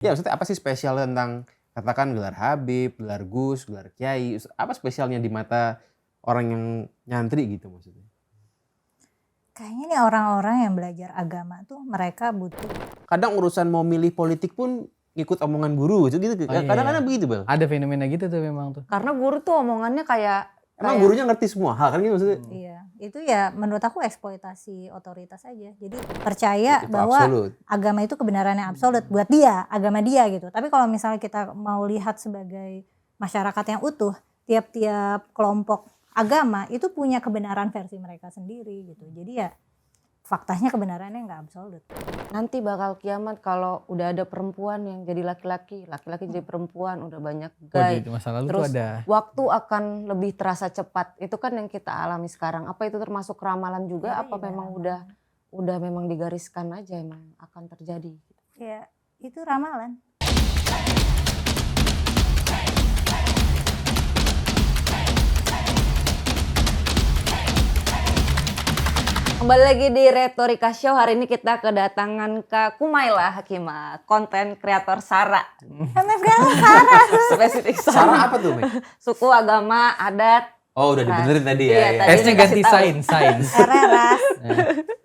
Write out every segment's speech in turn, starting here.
Ya maksudnya apa sih spesial tentang katakan gelar Habib, gelar Gus, gelar Kiai, apa spesialnya di mata orang yang nyantri gitu maksudnya? Kayaknya nih orang-orang yang belajar agama tuh mereka butuh. Kadang urusan mau milih politik pun ngikut omongan guru gitu. Oh iya. Kadang-kadang begitu, Bel. Ada fenomena gitu tuh memang tuh. Karena guru tuh omongannya kayak Emang gurunya ngerti semua hal kan gitu maksudnya? Iya, itu ya menurut aku eksploitasi otoritas aja. Jadi percaya Itu bahwa absolut. agama itu kebenaran yang absolut buat dia, agama dia gitu. Tapi kalau misalnya kita mau lihat sebagai masyarakat yang utuh, tiap-tiap kelompok agama itu punya kebenaran versi mereka sendiri gitu. Jadi ya faktanya kebenarannya nggak absolut. nanti bakal kiamat kalau udah ada perempuan yang jadi laki-laki, laki-laki jadi perempuan, udah banyak gay. Di masa lalu Terus tuh ada. waktu akan lebih terasa cepat. Itu kan yang kita alami sekarang. Apa itu termasuk ramalan juga? Ya, apa iya, memang udah memang digariskan aja emang akan terjadi? Ya itu ramalan. Kembali lagi di Retorika Show. Hari ini kita kedatangan Kak Kumaila Hakimah, konten kreator Sara. Sara. Spesifik Sarah apa tuh, Mek? Suku, agama, adat. Oh, udah dibenerin tadi ya. Iya, ya. tadi. S-nya ganti sains. Ras.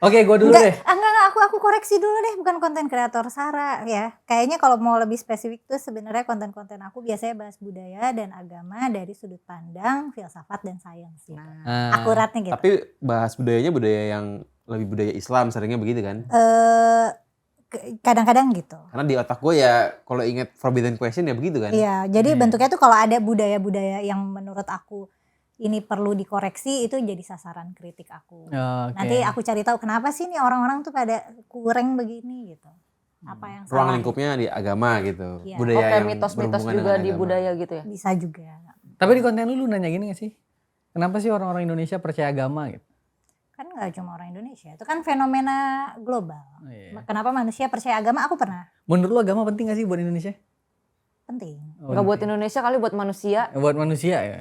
Oke, gue dulu deh. Enggak, aku koreksi dulu deh, bukan konten kreator Sara ya. Kayaknya kalau mau lebih spesifik tuh sebenarnya konten-konten aku biasanya bahas budaya dan agama dari sudut pandang filsafat dan sains gitu. Akuratnya gitu. Tapi bahas budayanya budaya yang lebih budaya Islam seringnya begitu kan? Kadang-kadang gitu. Karena di otak gue ya kalau inget Forbidden Question ya begitu kan? Iya, jadi bentuknya tuh kalau ada budaya-budaya yang menurut aku ini perlu dikoreksi, itu jadi sasaran kritik aku. Nanti aku cari tahu kenapa sih nih orang-orang tuh pada kurang begini gitu. Apa yang Ruang salah? lingkupnya di agama gitu. Iya. Budaya Oke, yang mitos-mitos berhubungan juga dengan di agama. budaya gitu ya? Bisa juga. Tapi di konten lu nanya gini gak sih? Kenapa sih orang-orang Indonesia percaya agama gitu? Kan nggak cuma orang Indonesia, itu kan fenomena global. Oh, iya. Kenapa manusia percaya agama? Aku pernah. Menurut lu agama penting gak sih buat Indonesia? Penting. Nggak buat Indonesia kali, buat manusia. Buat manusia ya?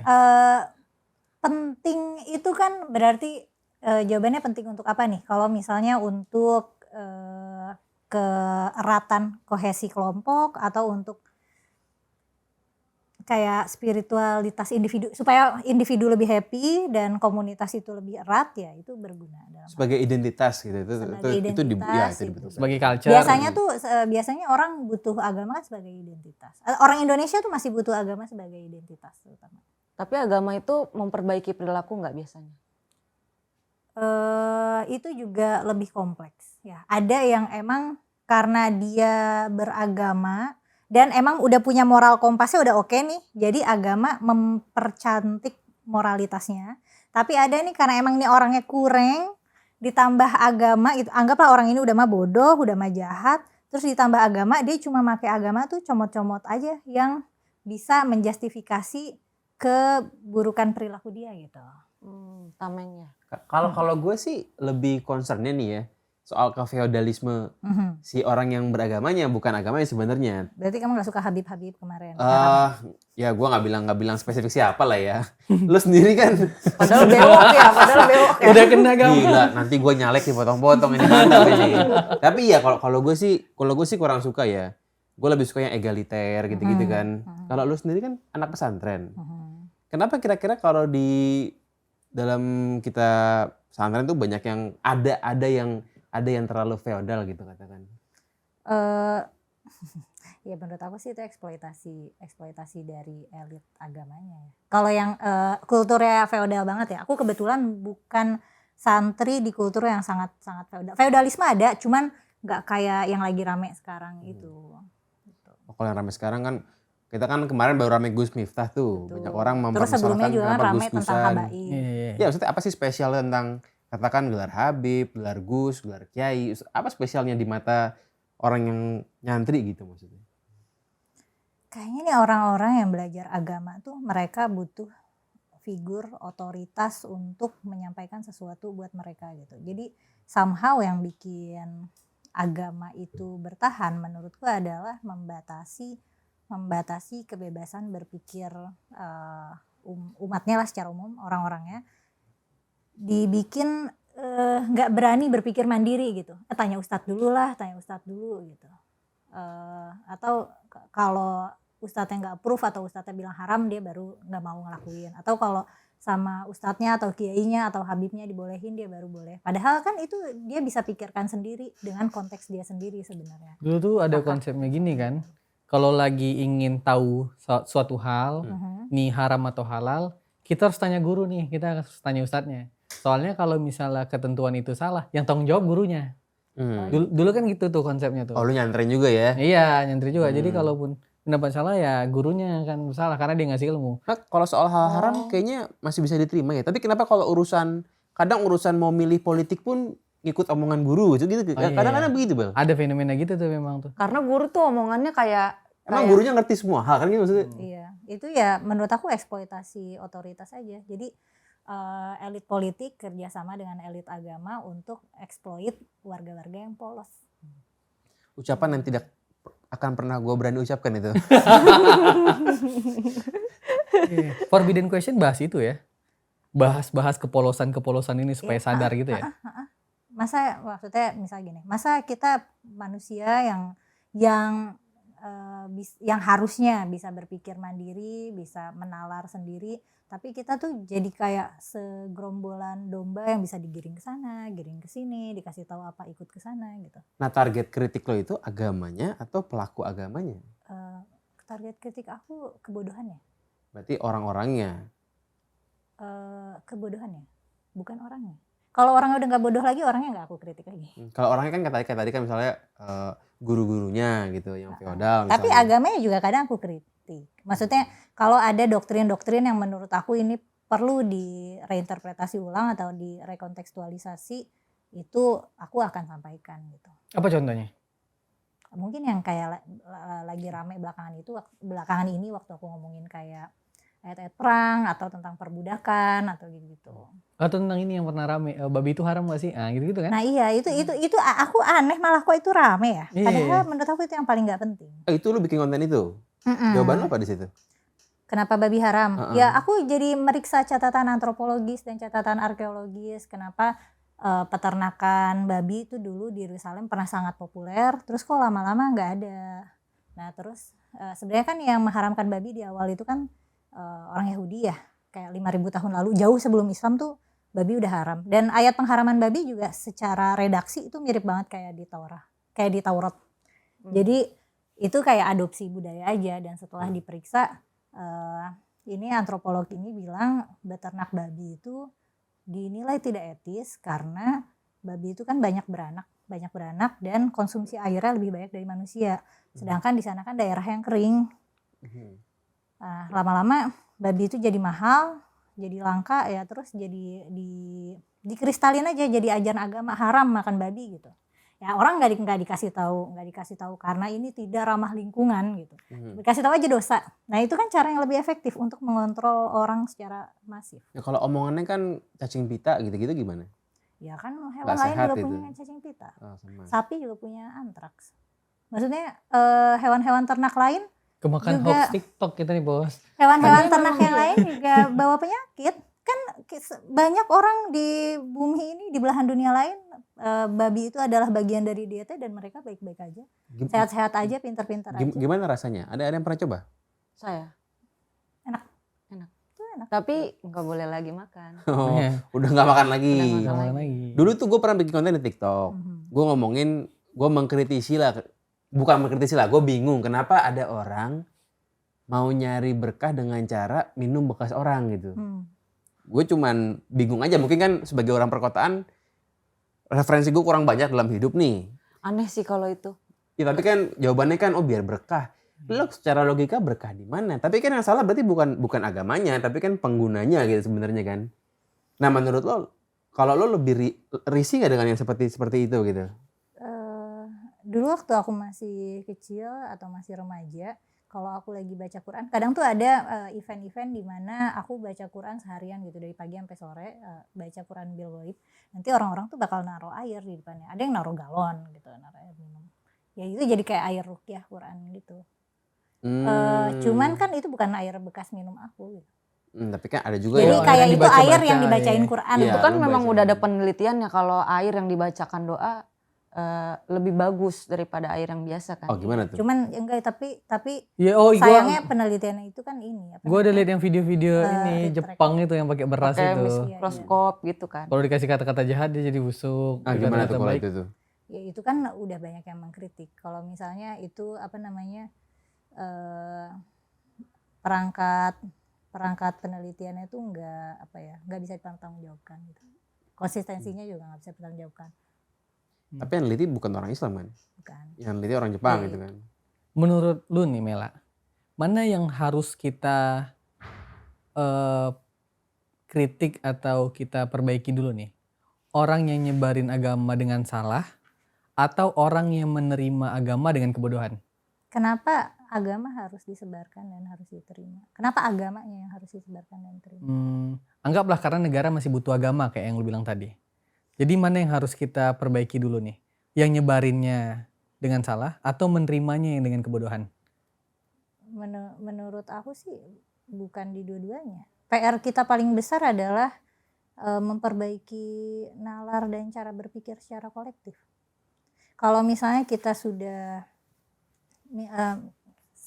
Penting itu kan berarti jawabannya penting untuk apa nih? Kalau misalnya untuk keeratan kohesi kelompok atau untuk kayak spiritualitas individu supaya individu lebih happy dan komunitas itu lebih erat, ya itu berguna dalam Sebagai identitas gitu. Sebagai itu identitas gitu. dibutuhkan. Sebagai culture. Biasanya orang butuh agama kan sebagai identitas. Orang Indonesia tuh masih butuh agama sebagai identitas terutama. Tapi agama itu memperbaiki perilaku nggak biasanya? Itu juga lebih kompleks ya. Ada yang emang karena dia beragama dan emang udah punya moral kompasnya udah oke nih, jadi agama mempercantik moralitasnya. Tapi ada nih karena emang nih orangnya kurang, ditambah agama itu, anggaplah orang ini udah mah bodoh, udah mah jahat, terus ditambah agama, dia cuma pakai agama tuh comot-comot aja yang bisa menjustifikasi keburukan perilaku dia gitu. Tamengnya. Kalau gue sih lebih concernnya nih ya soal kefeodalisme si orang yang beragamanya, bukan agamanya sebenarnya. Berarti kamu nggak suka Habib kemarin? Ya gue nggak bilang spesifik siapa lah ya. Lu sendiri kan. Padahal bewok ya. Udah kena gampang. Gila, nanti gue nyalek dipotong-potong ini mantap ini. Tapi ya kalau gue sih kurang suka ya. Gue lebih suka yang egaliter gitu-gitu kan. Kalau lu sendiri kan anak pesantren. Kenapa kira-kira kalau di dalam kita pesantren tuh banyak yang ada yang terlalu feodal gitu katakan? Ya menurut aku sih itu eksploitasi dari elit agamanya ya. Kalau yang kulturnya feodal banget ya. Aku kebetulan bukan santri di kultur yang sangat feodal. Feodalisme ada, cuman nggak kayak yang lagi rame sekarang itu. Gitu. Kalau yang rame sekarang kan kita kan kemarin baru rame Gus Miftah tuh. Betul. Banyak orang Terus sebelumnya mempermasalahkan juga kan kenapa rame tentang Gus-Gusan. habaib. Ya maksudnya apa sih spesial tentang katakan gelar Habib, gelar Gus, gelar Kiai, apa spesialnya di mata orang yang nyantri gitu maksudnya? Kayaknya nih orang-orang yang belajar agama tuh mereka butuh figur otoritas untuk menyampaikan sesuatu buat mereka gitu. Jadi somehow yang bikin agama itu bertahan menurutku adalah membatasi kebebasan berpikir umatnya lah secara umum, orang-orangnya dibikin nggak berani berpikir mandiri gitu. Tanya ustadz dulu gitu. Atau kalau ustadznya nggak approve atau ustadznya bilang haram dia baru nggak mau ngelakuin, atau kalau sama ustadznya atau kiainya atau habibnya dibolehin dia baru boleh. Padahal kan itu dia bisa pikirkan sendiri dengan konteks dia sendiri sebenarnya. Dulu tuh ada konsepnya gini kan. Kalau lagi ingin tahu suatu hal, nih haram atau halal, kita harus tanya guru nih, kita harus tanya ustadznya. Soalnya kalau misalnya ketentuan itu salah, yang tanggung jawab gurunya. Dulu kan gitu tuh konsepnya tuh. Oh, lu nyantren juga ya? Iya, nyantri juga. Jadi kalaupun pendapat salah ya gurunya kan salah karena dia ngasih ilmu. Nah, kalau soal hal haram kayaknya masih bisa diterima ya. Tapi kenapa kalau kadang urusan mau milih politik pun ngikut omongan guru gitu. Kadang-kadang begitu, Bel. Ada fenomena gitu tuh memang tuh. Karena guru tuh omongannya kayak Emang gurunya ngerti semua hal kan gitu maksudnya? Iya, itu ya menurut aku eksploitasi otoritas aja. Jadi elit politik kerjasama dengan elit agama untuk eksploit warga-warga yang polos. Ucapan yang tidak akan pernah gue berani ucapkan itu. Forbidden question bahas itu ya. Bahas kepolosan ini supaya sadar gitu ya. Masa maksudnya misal gini, masa kita manusia yang harusnya bisa berpikir mandiri, bisa menalar sendiri, tapi kita tuh jadi kayak segerombolan domba yang bisa digiring ke sana, giring ke sini, dikasih tahu apa ikut ke sana gitu. Nah, target kritik lo itu agamanya atau pelaku agamanya? Target kritik aku kebodohannya. Berarti orang-orangnya. Kebodohannya, bukan orangnya. Kalau orangnya udah nggak bodoh lagi, orangnya nggak aku kritik lagi. Kalau orangnya kan kayak tadi kan misalnya guru-gurunya gitu yang feodal. Tapi misalnya. agamanya juga kadang aku kritik. Maksudnya kalau ada doktrin-doktrin yang menurut aku ini perlu direinterpretasi ulang atau direkontekstualisasi, itu aku akan sampaikan gitu. Apa contohnya? Mungkin yang kayak lagi rame belakangan ini waktu aku ngomongin kayak ayat-ayat perang atau tentang perbudakan atau gitu. Atau tentang ini yang pernah rame, babi itu haram gak sih? Ah gitu kan? Nah iya itu aku aneh malah kok itu rame ya. Iya. Padahal menurut aku itu yang paling nggak penting. Itu lu bikin konten itu? Jawaban lu apa di situ? Kenapa babi haram? Ya aku jadi meriksa catatan antropologis dan catatan arkeologis. Kenapa peternakan babi itu dulu di Yerusalem pernah sangat populer. Terus kok lama-lama nggak ada. Nah terus sebenarnya kan yang mengharamkan babi di awal itu kan orang Yahudi ya. Kayak 5.000 tahun lalu jauh sebelum Islam tuh babi udah haram. Dan ayat pengharaman babi juga secara redaksi itu mirip banget kayak di Taurat. Jadi itu kayak adopsi budaya aja. Dan setelah diperiksa ini antropolog ini bilang beternak babi itu dinilai tidak etis karena babi itu kan banyak beranak dan konsumsi airnya lebih banyak dari manusia. Sedangkan di sana kan daerah yang kering. Lama-lama babi itu jadi mahal, jadi langka ya, terus jadi dikristalin aja jadi ajaran agama haram makan babi gitu. Ya orang nggak dikasih tahu karena ini tidak ramah lingkungan gitu. Dikasih tahu aja dosa. Nah itu kan cara yang lebih efektif untuk mengontrol orang secara masif. Ya, kalau omongannya kan cacing pita gitu-gitu gimana? Ya kan hewan Nggak lain sehat juga itu. punya cacing pita. Oh, sama. Sapi juga punya antraks. Maksudnya hewan-hewan ternak lain Kemakan juga- hoax TikTok kita nih bos. hewan-hewan ternak yang lain juga bawa penyakit. Kan banyak orang di bumi ini, di belahan dunia lain, babi itu adalah bagian dari dietnya dan mereka baik-baik aja. Sehat-sehat aja, pintar-pintar aja. Gimana rasanya? Ada yang pernah coba? saya. Enak. Itu enak. Tapi nggak boleh lagi makan. Oh, Iya. udah nggak makan lagi. Udah nggak Nggak lagi. makan lagi. Dulu tuh gue pernah bikin konten di TikTok. Gue mengkritisi lah. Bukan mengkritisi lah, gue bingung kenapa ada orang mau nyari berkah dengan cara minum bekas orang gitu. Gue cuman bingung aja, mungkin kan sebagai orang perkotaan referensi gue kurang banyak dalam hidup nih. Aneh sih kalau itu. Ya tapi kan jawabannya kan biar berkah. Lo secara logika berkah di mana? Tapi kan yang salah berarti bukan agamanya, tapi kan penggunanya gitu sebenarnya kan. Nah menurut lo, kalau lo lebih risih gak dengan yang seperti itu gitu? Dulu waktu aku masih kecil atau masih remaja, kalau aku lagi baca Quran, kadang tuh ada event-event di mana aku baca Quran seharian gitu dari pagi sampai sore, baca Quran bil ghaib. Nanti orang-orang tuh bakal naruh air di depannya. Ada yang naruh galon gitu, naruh air minum. Ya itu jadi kayak air ruqyah Quran gitu. Cuman kan itu bukan air bekas minum aku gitu. Tapi kan ada juga Jadi yang kayak yang itu dibaca-baca, air yang dibacain ya. Quran. Iya. Itu kan lu memang baca. udah ada penelitiannya kalau air yang dibacakan doa lebih bagus daripada air yang biasa kan. Oh gimana tuh? Cuman enggak, tapi Ya, sayangnya penelitiannya itu kan ini. gue ada lihat yang video-video ini retract. Jepang itu yang pakai beras Pakai itu. mikroskop gitu kan. Kalau dikasih kata-kata jahat dia jadi busuk. Ah gimana tuh Kata-kata kalau baik, itu tuh? Ya itu kan udah banyak yang mengkritik. Kalau misalnya itu apa namanya perangkat penelitiannya itu nggak bisa dipertanggungjawabkan gitu. Konsistensinya juga nggak bisa dipertanggungjawabkan, Tapi yang neliti bukan orang Islam kan? bukan. Yang neliti orang Jepang Iya, gitu kan? Menurut lu nih Mela, mana yang harus kita kritik atau kita perbaiki dulu nih? Orang yang nyebarin agama dengan salah atau orang yang menerima agama dengan kebodohan? Kenapa agama harus disebarkan dan harus diterima? Kenapa agamanya yang harus disebarkan dan diterima? Anggaplah karena negara masih butuh agama kayak yang lu bilang tadi. Jadi mana yang harus kita perbaiki dulu nih? Yang nyebarinnya dengan salah atau menerimanya yang dengan kebodohan? Menurut aku sih bukan di dua-duanya. PR kita paling besar adalah memperbaiki nalar dan cara berpikir secara kolektif. Kalau misalnya kita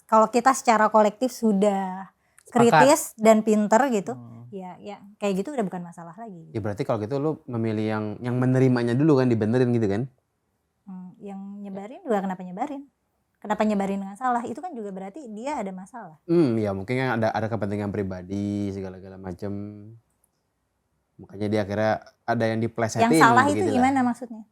kalau kita secara kolektif sudah kritis dan pinter gitu, ya kayak gitu udah bukan masalah lagi. Ya berarti kalau gitu lu memilih yang menerimanya dulu kan, dibenerin gitu kan? Yang nyebarin juga kenapa nyebarin? Kenapa nyebarin dengan salah? Itu kan juga berarti dia ada masalah. Ya mungkin kan ada kepentingan pribadi segala-gala macam. Makanya dia akhirnya ada yang diplesetin. Yang salah itu begitulah. gimana maksudnya?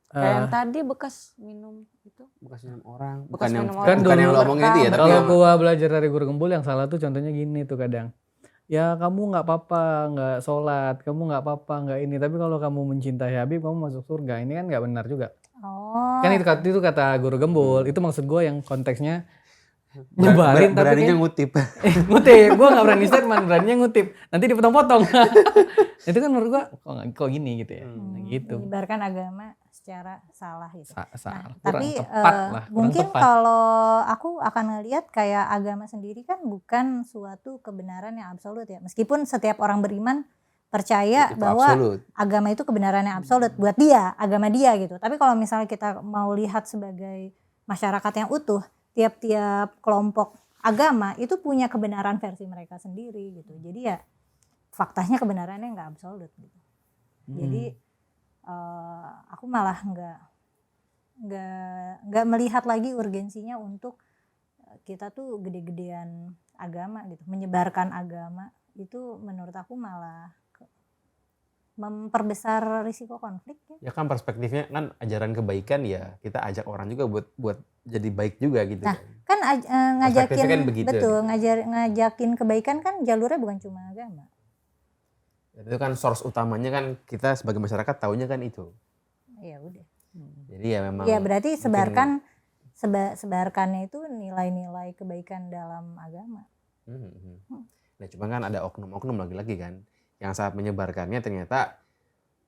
Kayak yang tadi bekas minum itu. Bekas minum orang. Bekas Bukan yang minum orang. bukan yang lo omongin itu ya, tapi Kalau yang gua belajar dari guru gembul yang salah tuh contohnya gini tuh kadang. Ya kamu nggak apa-apa nggak sholat, kamu nggak apa-apa nggak ini. Tapi kalau kamu mencintai Habib kamu masuk surga. Ini kan nggak benar juga. Oh. Kan itu kata guru gembul. Itu maksud gua yang konteksnya nyebarin tapi beraninya kayak ngutip. ngutip. Gua nggak berani statement, beraninya ngutip. Nanti dipotong-potong. Itu kan menurut gua kok gini gitu ya. Gitu. Menyebarkan agama secara salah gitu. Kurang Tapi tepat lah. Kurang mungkin tepat. kalau aku akan ngelihat kayak agama sendiri kan bukan suatu kebenaran yang absolut ya. Meskipun setiap orang beriman percaya Itu bahwa absolut. agama itu kebenaran yang absolut buat dia, agama dia gitu. Tapi kalau misalnya kita mau lihat sebagai masyarakat yang utuh, tiap-tiap kelompok agama itu punya kebenaran versi mereka sendiri gitu. Jadi ya faktanya kebenarannya nggak absolut gitu. Jadi aku malah nggak melihat lagi urgensinya untuk kita tuh gede-gedean agama gitu, menyebarkan agama itu menurut aku malah memperbesar risiko konflik ya. Ya kan perspektifnya kan ajaran kebaikan ya kita ajak orang juga buat jadi baik juga gitu. Nah, kan ngajakin Perspektifnya kan begitu, betul gitu. ngajakin kebaikan kan jalurnya bukan cuma agama. Itu kan source utamanya kan kita sebagai masyarakat taunya kan itu. Ya udah. Jadi ya memang. Ya berarti sebarkannya itu nilai-nilai kebaikan dalam agama. Nah cuma kan ada oknum-oknum lagi-lagi kan yang saat menyebarkannya ternyata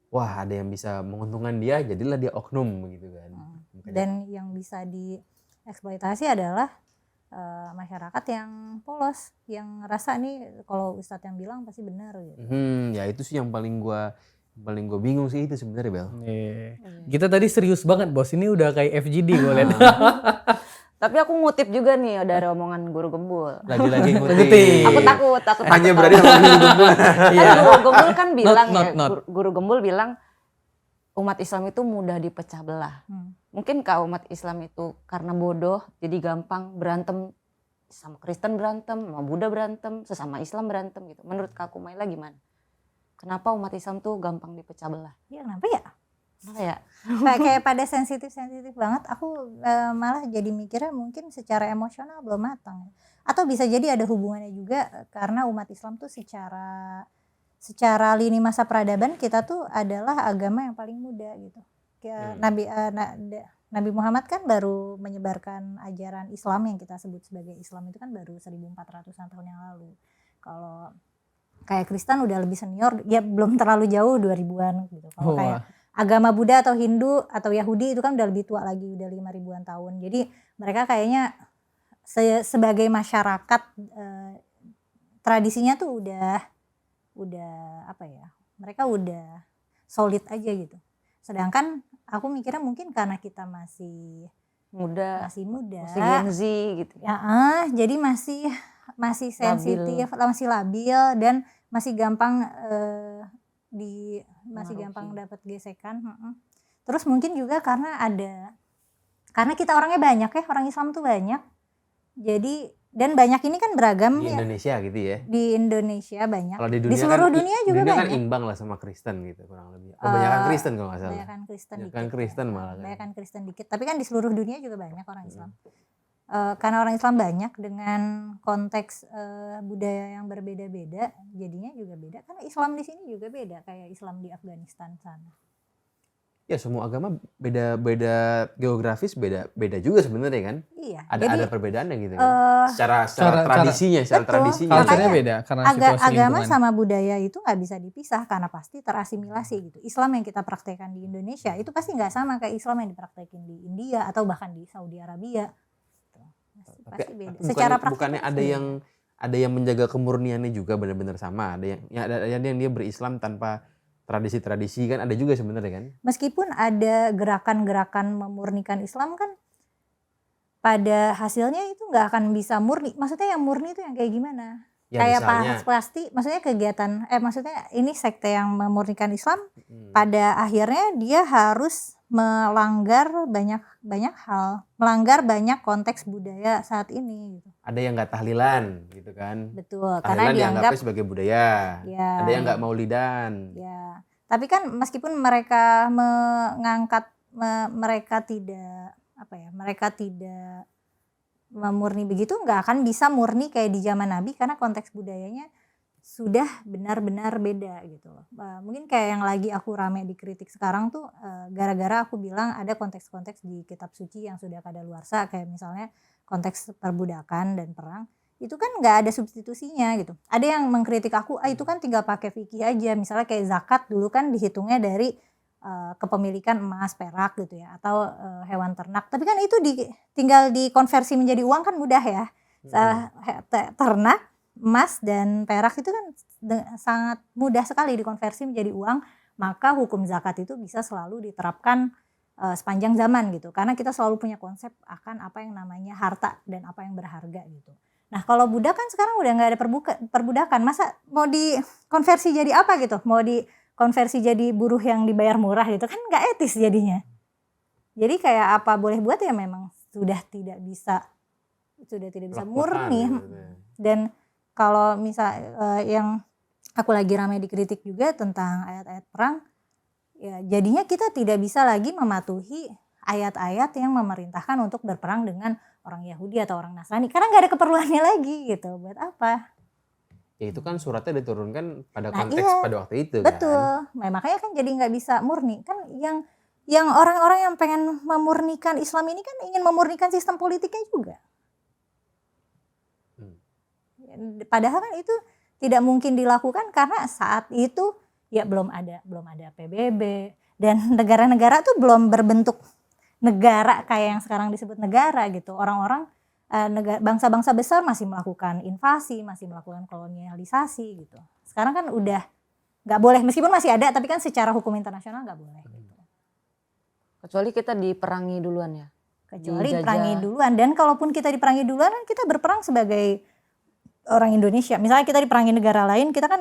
wah ada yang bisa menguntungkan dia jadilah dia oknum gitu kan. Dan yang bisa dieksploitasi adalah masyarakat yang polos, yang ngerasa nih kalau Ustadz yang bilang pasti benar gitu. Ya itu sih yang paling gua bingung sih itu sebenarnya Bel. Kita tadi serius banget bos, ini udah kayak FGD gue lihat. Tapi aku ngutip juga nih dari omongan guru gembul. Lagi-lagi ngutip. Aku takut. Hanya berani sama guru gembul. Kan guru gembul kan bilang Not. Guru gembul bilang umat Islam itu mudah dipecah belah. Mungkinkah umat Islam itu karena bodoh jadi gampang berantem, sama Kristen berantem, sama Buddha berantem, sesama Islam berantem gitu. Menurut Kak Kumaila gimana? Kenapa umat Islam tuh gampang dipecah belah? Ya kenapa ya? Kenapa ya? Kayak pada sensitif banget, aku malah jadi mikirnya mungkin secara emosional belum matang. Atau bisa jadi ada hubungannya juga karena umat Islam tuh secara lini masa peradaban kita tuh adalah agama yang paling muda gitu. Nabi Muhammad kan baru menyebarkan ajaran Islam yang kita sebut sebagai Islam itu kan baru 1400-an tahun yang lalu. Kalau kayak Kristen udah lebih senior, ya belum terlalu jauh 2000-an gitu. Kalau kayak agama Buddha atau Hindu atau Yahudi itu kan udah lebih tua lagi, udah 5.000-an tahun. Jadi mereka kayaknya sebagai masyarakat tradisinya tuh udah apa ya? Mereka udah solid aja gitu. Sedangkan aku mikirnya mungkin karena kita masih muda, muda, masih Gen Z gitu. ya, jadi masih sensitif, masih labil dan masih gampang masih gampang dapat gesekan. Terus mungkin juga karena kita orangnya banyak ya, orang Islam tuh banyak. Jadi dan banyak ini kan beragam Di ya. Indonesia gitu ya. Di Indonesia banyak. Kalau di Di seluruh dunia juga dunia kan banyak. imbang lah sama Kristen gitu kurang lebih. Kebanyakan Kristen kalau nggak salah. Kebanyakan Kristen Kebanyakan dikit. Kristen ya. malah kan. Kebanyakan Kristen dikit. Tapi kan di seluruh dunia juga banyak orang Islam. Karena orang Islam banyak dengan konteks budaya yang berbeda-beda, jadinya juga beda. Karena Islam di sini juga beda kayak Islam di Afghanistan sana. Ya semua agama beda geografis beda juga sebenarnya kan. Iya. Ada perbedaannya gitu kan. Secara tradisinya, betul. tradisinya. Culture-nya beda karena situasi Agama lingkungan. sama budaya itu nggak bisa dipisah karena pasti terasimilasi gitu. Islam yang kita praktekkan di Indonesia itu pasti nggak sama kayak Islam yang dipraktekin di India atau bahkan di Saudi Arabia. Pasti beda. Secara praktik bukannya ada yang menjaga kemurniannya juga benar-benar sama. Ada yang dia berislam tanpa tradisi-tradisi kan ada juga sebenarnya kan. Meskipun ada gerakan-gerakan memurnikan Islam kan pada hasilnya itu nggak akan bisa murni. Maksudnya yang murni itu yang kayak gimana? Ya, Kayak misalnya, pasti maksudnya kegiatan maksudnya ini sekte yang memurnikan Islam pada akhirnya dia harus melanggar banyak hal, melanggar banyak konteks budaya saat ini gitu. ada yang nggak tahlilan gitu kan. Betul, karena Tahlilan dianggap dianggapnya sebagai budaya. ya, Ada yang nggak maulidan. ya. Tapi kan meskipun mereka mengangkat mereka tidak memurni begitu, nggak akan bisa murni kayak di zaman Nabi karena konteks budayanya sudah benar-benar beda gitu loh. Mungkin kayak yang lagi aku rame dikritik sekarang tuh gara-gara aku bilang ada konteks-konteks di kitab suci yang sudah kadaluarsa kayak misalnya konteks perbudakan dan perang. Itu kan nggak ada substitusinya gitu. Ada yang mengkritik aku, itu kan tinggal pakai fikih aja. Misalnya kayak zakat dulu kan dihitungnya dari kepemilikan emas, perak gitu ya, atau hewan ternak. Tapi kan itu tinggal dikonversi menjadi uang kan mudah ya. Ternak, emas dan perak itu kan sangat mudah sekali dikonversi menjadi uang. Maka hukum zakat itu bisa selalu diterapkan sepanjang zaman gitu. Karena kita selalu punya konsep akan apa yang namanya harta dan apa yang berharga gitu. Nah kalau budak kan sekarang udah nggak ada perbudakan, masa mau dikonversi jadi apa gitu? Mau dikonversi jadi buruh yang dibayar murah gitu kan nggak etis jadinya. Jadi kayak apa boleh buat ya memang sudah tidak bisa murni. Dan kalau misal yang aku lagi ramai dikritik juga tentang ayat-ayat perang, ya jadinya kita tidak bisa lagi mematuhi ayat-ayat yang memerintahkan untuk berperang dengan orang Yahudi atau orang Nasrani karena nggak ada keperluannya lagi gitu. Buat apa? Ya itu kan suratnya diturunkan pada konteks iya, pada waktu itu betul. kan. Nah, makanya kan jadi nggak bisa murni kan yang orang-orang yang pengen memurnikan Islam ini kan ingin memurnikan sistem politiknya juga. Padahal kan itu tidak mungkin dilakukan karena saat itu ya belum ada PBB dan negara-negara tuh belum berbentuk negara kayak yang sekarang disebut negara gitu. Orang-orang bangsa-bangsa besar masih melakukan invasi, masih melakukan kolonialisasi gitu. Sekarang kan udah nggak boleh, meskipun masih ada tapi kan secara hukum internasional nggak boleh gitu. Kecuali kita diperangi duluan ya. Kecuali diperangi duluan, dan kalaupun kita diperangi duluan kan kita berperang sebagai orang Indonesia. Misalnya kita diperangi negara lain, kita kan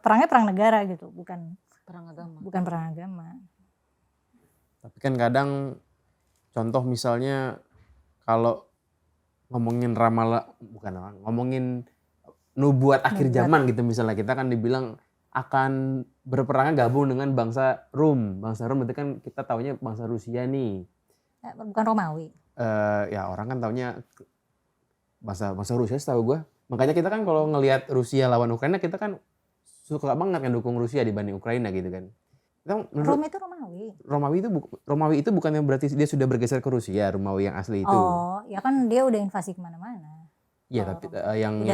perangnya perang negara gitu, bukan Perang agama. Bukan perang agama. Tapi kan kadang contoh misalnya kalau ngomongin ngomongin nubuat akhir zaman gitu misalnya, kita kan dibilang akan berperangnya gabung dengan bangsa Rum. Bangsa Rum berarti kan kita taunya bangsa Rusia nih. Bukan Romawi. Ya orang kan taunya bangsa Rusia setahu gue. Makanya kita kan kalau ngelihat Rusia lawan Ukraina kita kan suka banget kan dukung Rusia dibanding Ukraina gitu kan. Rum itu Romawi. Romawi itu bukan yang berarti dia sudah bergeser ke Rusia, Romawi yang asli itu. Oh, ya kan dia udah invasi kemana-mana. Iya, tapi yang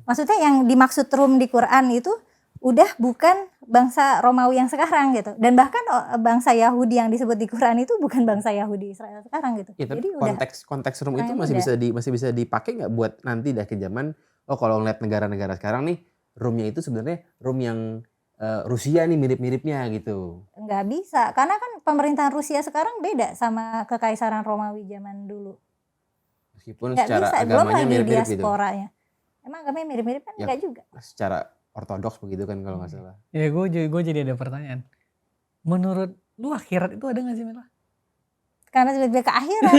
maksudnya yang dimaksud Rum di Quran itu udah bukan bangsa Romawi yang sekarang gitu. Dan bahkan bangsa Yahudi yang disebut di Quran itu bukan bangsa Yahudi Israel sekarang gitu. Ya, tapi jadi konteks Rum itu masih bisa dipakai nggak buat nanti dah ke zaman kalau ngeliat negara-negara sekarang nih, Rumnya itu sebenarnya Rum yang Rusia nih mirip-miripnya gitu. Nggak bisa, karena kan pemerintahan Rusia sekarang beda sama kekaisaran Romawi zaman dulu. Meskipun Nggak secara bisa, belum agamanya lagi mirip-mirip gitu. diasporanya. Emang agamanya mirip-mirip kan? Ya. Nggak juga. Secara ortodoks begitu kan kalau nggak salah. Ya gue jadi ada pertanyaan. Menurut lu akhirat itu ada gak sih Mela? Karena lebih ke akhirat.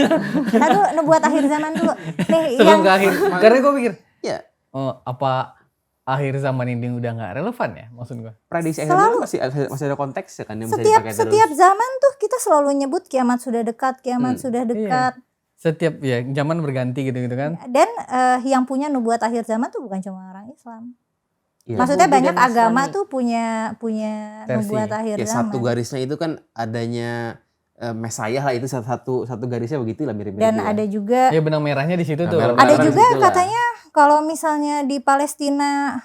Satu nubuat akhir zaman dulu. Nih Sebelum yang ke akhir. Karena gue pikir, Ya, oh apa akhir zaman ini udah gak relevan ya maksud gue? prediksi Selalu. akhirnya masih ada konteksnya kan yang bisa setiap dipakai setiap terus. zaman tuh kita selalu nyebut kiamat sudah dekat, kiamat sudah dekat. Setiap ya zaman berganti gitu-gitu kan. Dan yang punya nubuat akhir zaman tuh bukan cuma orang Islam. Iya. Maksudnya Yahudi banyak dan agama Nasrani. tuh punya Versi. nubuat akhir Ya zaman. satu garisnya itu kan adanya Mesayah lah, itu satu garisnya begitu lah mirip-mirip. Dan ya. ada juga Ya benang merahnya di situ Nah, tuh. merah- ada Sekarang juga situlah. katanya kalau misalnya di Palestina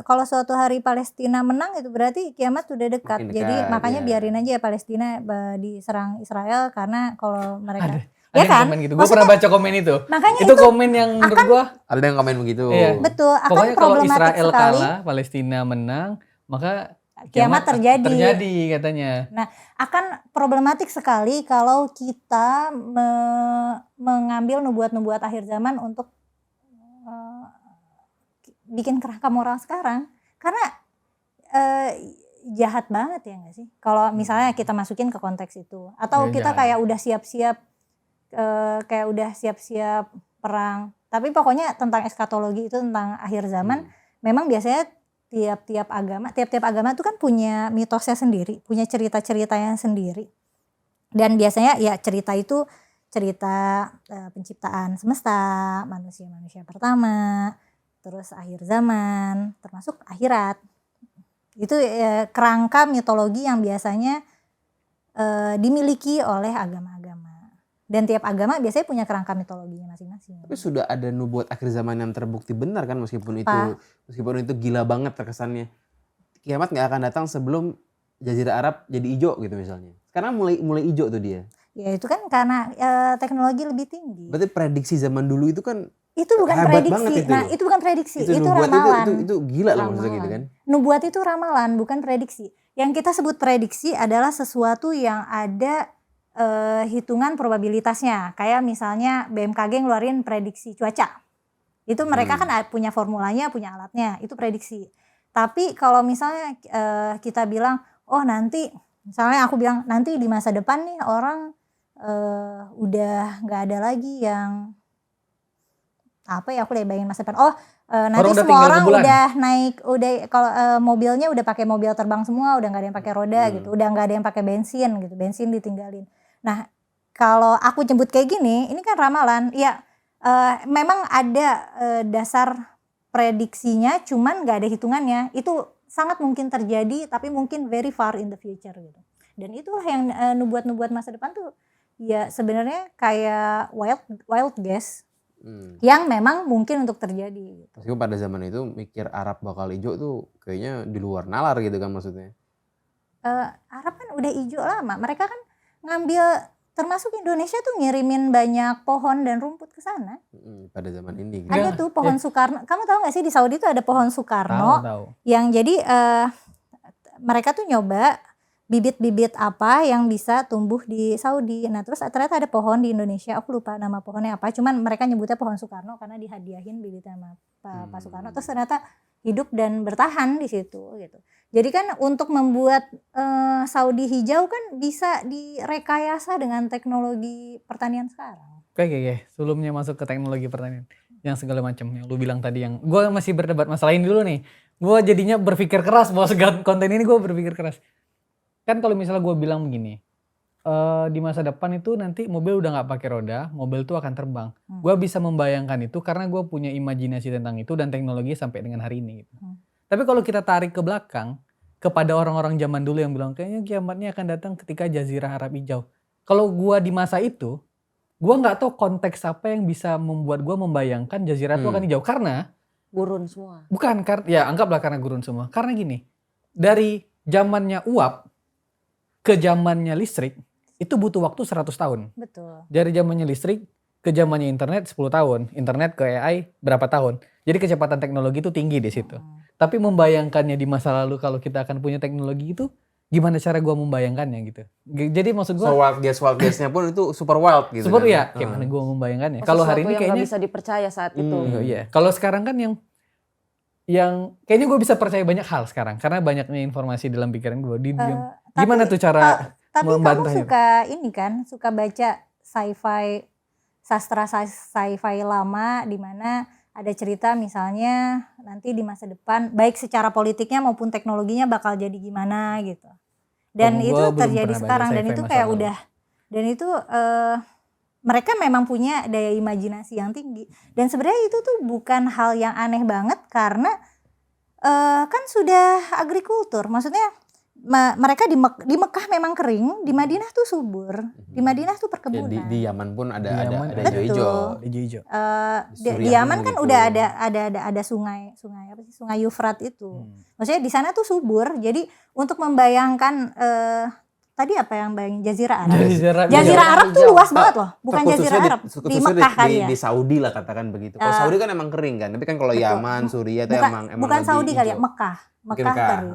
kalau suatu hari Palestina menang itu berarti kiamat sudah dekat. Makin Jadi dekat, makanya ya. biarin aja Palestina diserang Israel karena kalau mereka Ada ya yang kan? komen gitu. Gue pernah baca komen itu. Makanya Itu komen yang menurut gue. Ada yang komen begitu. Iya. betul akan Pokoknya kalau problematik Israel sekali kalah, Palestina menang, maka kiamat terjadi. Terjadi katanya. Akan problematik sekali kalau kita mengambil nubuat-nubuat akhir zaman untuk bikin kerangka moral sekarang karena jahat banget ya nggak sih kalau misalnya kita masukin ke konteks itu atau Ya, kita jahat. kayak udah siap-siap perang tapi pokoknya tentang eskatologi itu tentang akhir zaman memang biasanya tiap-tiap agama itu kan punya mitosnya sendiri, punya cerita-ceritanya sendiri. Dan biasanya ya cerita itu cerita penciptaan semesta, manusia pertama, terus akhir zaman, termasuk akhirat. Itu kerangka mitologi yang biasanya dimiliki oleh agama-agama. Dan tiap agama biasanya punya kerangka mitologinya masing-masing. Tapi sudah ada nubuat akhir zaman yang terbukti benar kan meskipun Apa? itu gila banget terkesannya. Kiamat nggak akan datang sebelum Jazirah Arab jadi hijau gitu misalnya. Karena mulai hijau tuh dia. Ya itu kan karena teknologi lebih tinggi. Berarti prediksi zaman dulu itu kan Itu bukan hebat prediksi. banget itu. Nah, itu bukan prediksi, itu nubuat ramalan. itu gila lah maksudnya gitu kan. Nubuat itu ramalan, bukan prediksi. Yang kita sebut prediksi adalah sesuatu yang ada hitungan probabilitasnya. Kayak misalnya BMKG ngeluarin prediksi cuaca. Itu mereka kan punya formulanya, punya alatnya, itu prediksi. Tapi kalau misalnya kita bilang, oh nanti, misalnya aku bilang nanti di masa depan nih orang udah nggak ada lagi yang apa ya aku bayangin masa depan. Nanti Orang udah semua tinggal orang ke bulan. udah naik, udah kalau mobilnya udah pakai mobil terbang semua, udah nggak ada yang pakai roda gitu, udah nggak ada yang pakai bensin gitu, bensin ditinggalin. Nah kalau aku nyebut kayak gini, ini kan ramalan. Ya memang ada dasar prediksinya, cuman nggak ada hitungannya. Itu sangat mungkin terjadi, tapi mungkin very far in the future gitu. Dan itulah yang nubuat-nubuat masa depan tuh ya sebenarnya kayak wild guess. Yang memang mungkin untuk terjadi. Gitu. Meskipun pada zaman itu mikir Arab bakal hijau tuh kayaknya di luar nalar gitu kan maksudnya. Arab kan udah hijau lama. Mereka kan ngambil termasuk Indonesia tuh ngirimin banyak pohon dan rumput ke sana. Pada zaman ini. Gitu. Ada tuh pohon Soekarno. Kamu tahu nggak sih di Saudi tuh ada pohon Soekarno Tahu. yang jadi mereka tuh nyoba bibit-bibit apa yang bisa tumbuh di Saudi. Nah terus ternyata ada pohon di Indonesia, aku lupa nama pohonnya apa, cuman mereka nyebutnya pohon Soekarno karena dihadiahin bibitnya sama Pak Soekarno. Terus ternyata hidup dan bertahan di situ gitu. Jadi kan untuk membuat Saudi hijau kan bisa direkayasa dengan teknologi pertanian sekarang. Oke. Sebelumnya masuk ke teknologi pertanian yang segala macam yang lu bilang tadi, yang gue masih berdebat masalah ini dulu nih. Gue jadinya berpikir keras bahwa segala konten ini gue berpikir keras. Kan kalau misalnya gue bilang begini, di masa depan itu nanti mobil udah gak pakai roda, mobil tuh akan terbang. Gue bisa membayangkan itu karena gue punya imajinasi tentang itu dan teknologi sampai dengan hari ini. Gitu. Tapi kalau kita tarik ke belakang, kepada orang-orang zaman dulu yang bilang kayaknya kiamatnya akan datang ketika Jazirah Arab hijau. Kalau gue di masa itu, gue gak tahu konteks apa yang bisa membuat gue membayangkan Jazirah itu akan hijau. Karena Gurun semua. bukan, ya anggaplah karena gurun semua. Karena gini, dari zamannya uap ke zamannya listrik itu butuh waktu 100 tahun. Betul. Dari zamannya listrik ke zamannya internet 10 tahun. Internet ke AI berapa tahun. Jadi kecepatan teknologi itu tinggi di situ. Tapi membayangkannya di masa lalu kalau kita akan punya teknologi itu, gimana cara gua membayangkannya gitu. Jadi maksud So gua wild guess-nya pun itu super wild gitu. super kan. ya, gimana gua membayangkannya. Oh, Kalau hari sesuatu ini yang nggak kayaknya bisa dipercaya saat itu. iya. Kalau sekarang kan yang kayaknya gue bisa percaya banyak hal sekarang karena banyaknya informasi dalam pikiran gue. Gimana tuh cara tapi kamu membantahnya? suka ini kan, suka baca sci-fi, sastra sci-fi lama di mana ada cerita misalnya nanti di masa depan baik secara politiknya maupun teknologinya bakal jadi gimana gitu. Dan Oh, itu gua belum terjadi pernah baca sekarang dan sci-fi itu masa kayak lalu. udah, dan itu mereka memang punya daya imajinasi yang tinggi. Dan sebenarnya itu tuh bukan hal yang aneh banget karena kan sudah agrikultur. Maksudnya mereka di Mekah memang kering, di Madinah tuh subur. Di Madinah tuh Ya, perkebunan. di Yaman pun ada Di Yaman ada ada. hijau-hijau. Hijau-hijau. Di Suriah Yaman pun kan gitu. udah ada sungai apa sih, Sungai Yufrat itu. Maksudnya di sana tuh subur. Jadi untuk membayangkan tadi apa yang bayangin Jazirah Arab. Jazirah Arab tuh luas banget loh, bukan Jazirah Arab. Di Mekah kali ya. Di Saudi lah katakan begitu. Kalau Saudi kan emang kering kan, tapi kan kalau Betul. Yaman, Suriah itu emang Bukan lebih Saudi kali ya, hijau. Mekah Mungkin kering.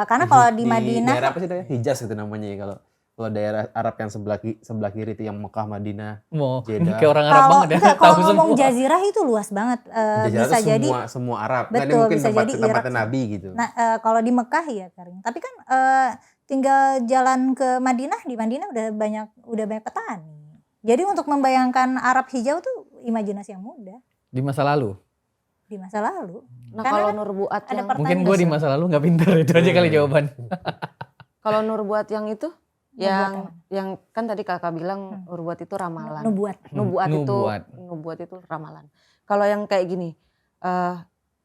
Karena kalau di Madinah daerah apa sih daerah Hijaz gitu namanya ya, kalau daerah Arab yang sebelah kiri itu yang Mekah, Madinah, Jeddah. Kayak orang Arab banget ya. enggak, kalau Tahu ngomong semua. Jazirah itu luas banget. Jazirah Bisa itu jadi semua Arab. betul, Nah, ini mungkin bisa jadi tempatnya Irak. Nabi gitu. Nah, kalau di Mekah ya kering. Tapi kan tinggal jalan ke Madinah, di Madinah udah banyak petani. Jadi untuk membayangkan Arab hijau tuh imajinasi yang mudah Di masa lalu. di masa lalu. Nah, Karena kalau kan Nur Buat ada yang Mungkin gue di masa lalu nggak pintar, itu aja kali jawaban. kalau Nur Buat yang itu Nubuat yang kan tadi kakak bilang Nur Buat itu ramalan. nubuat. Nubuat itu ramalan. Kalau yang kayak gini,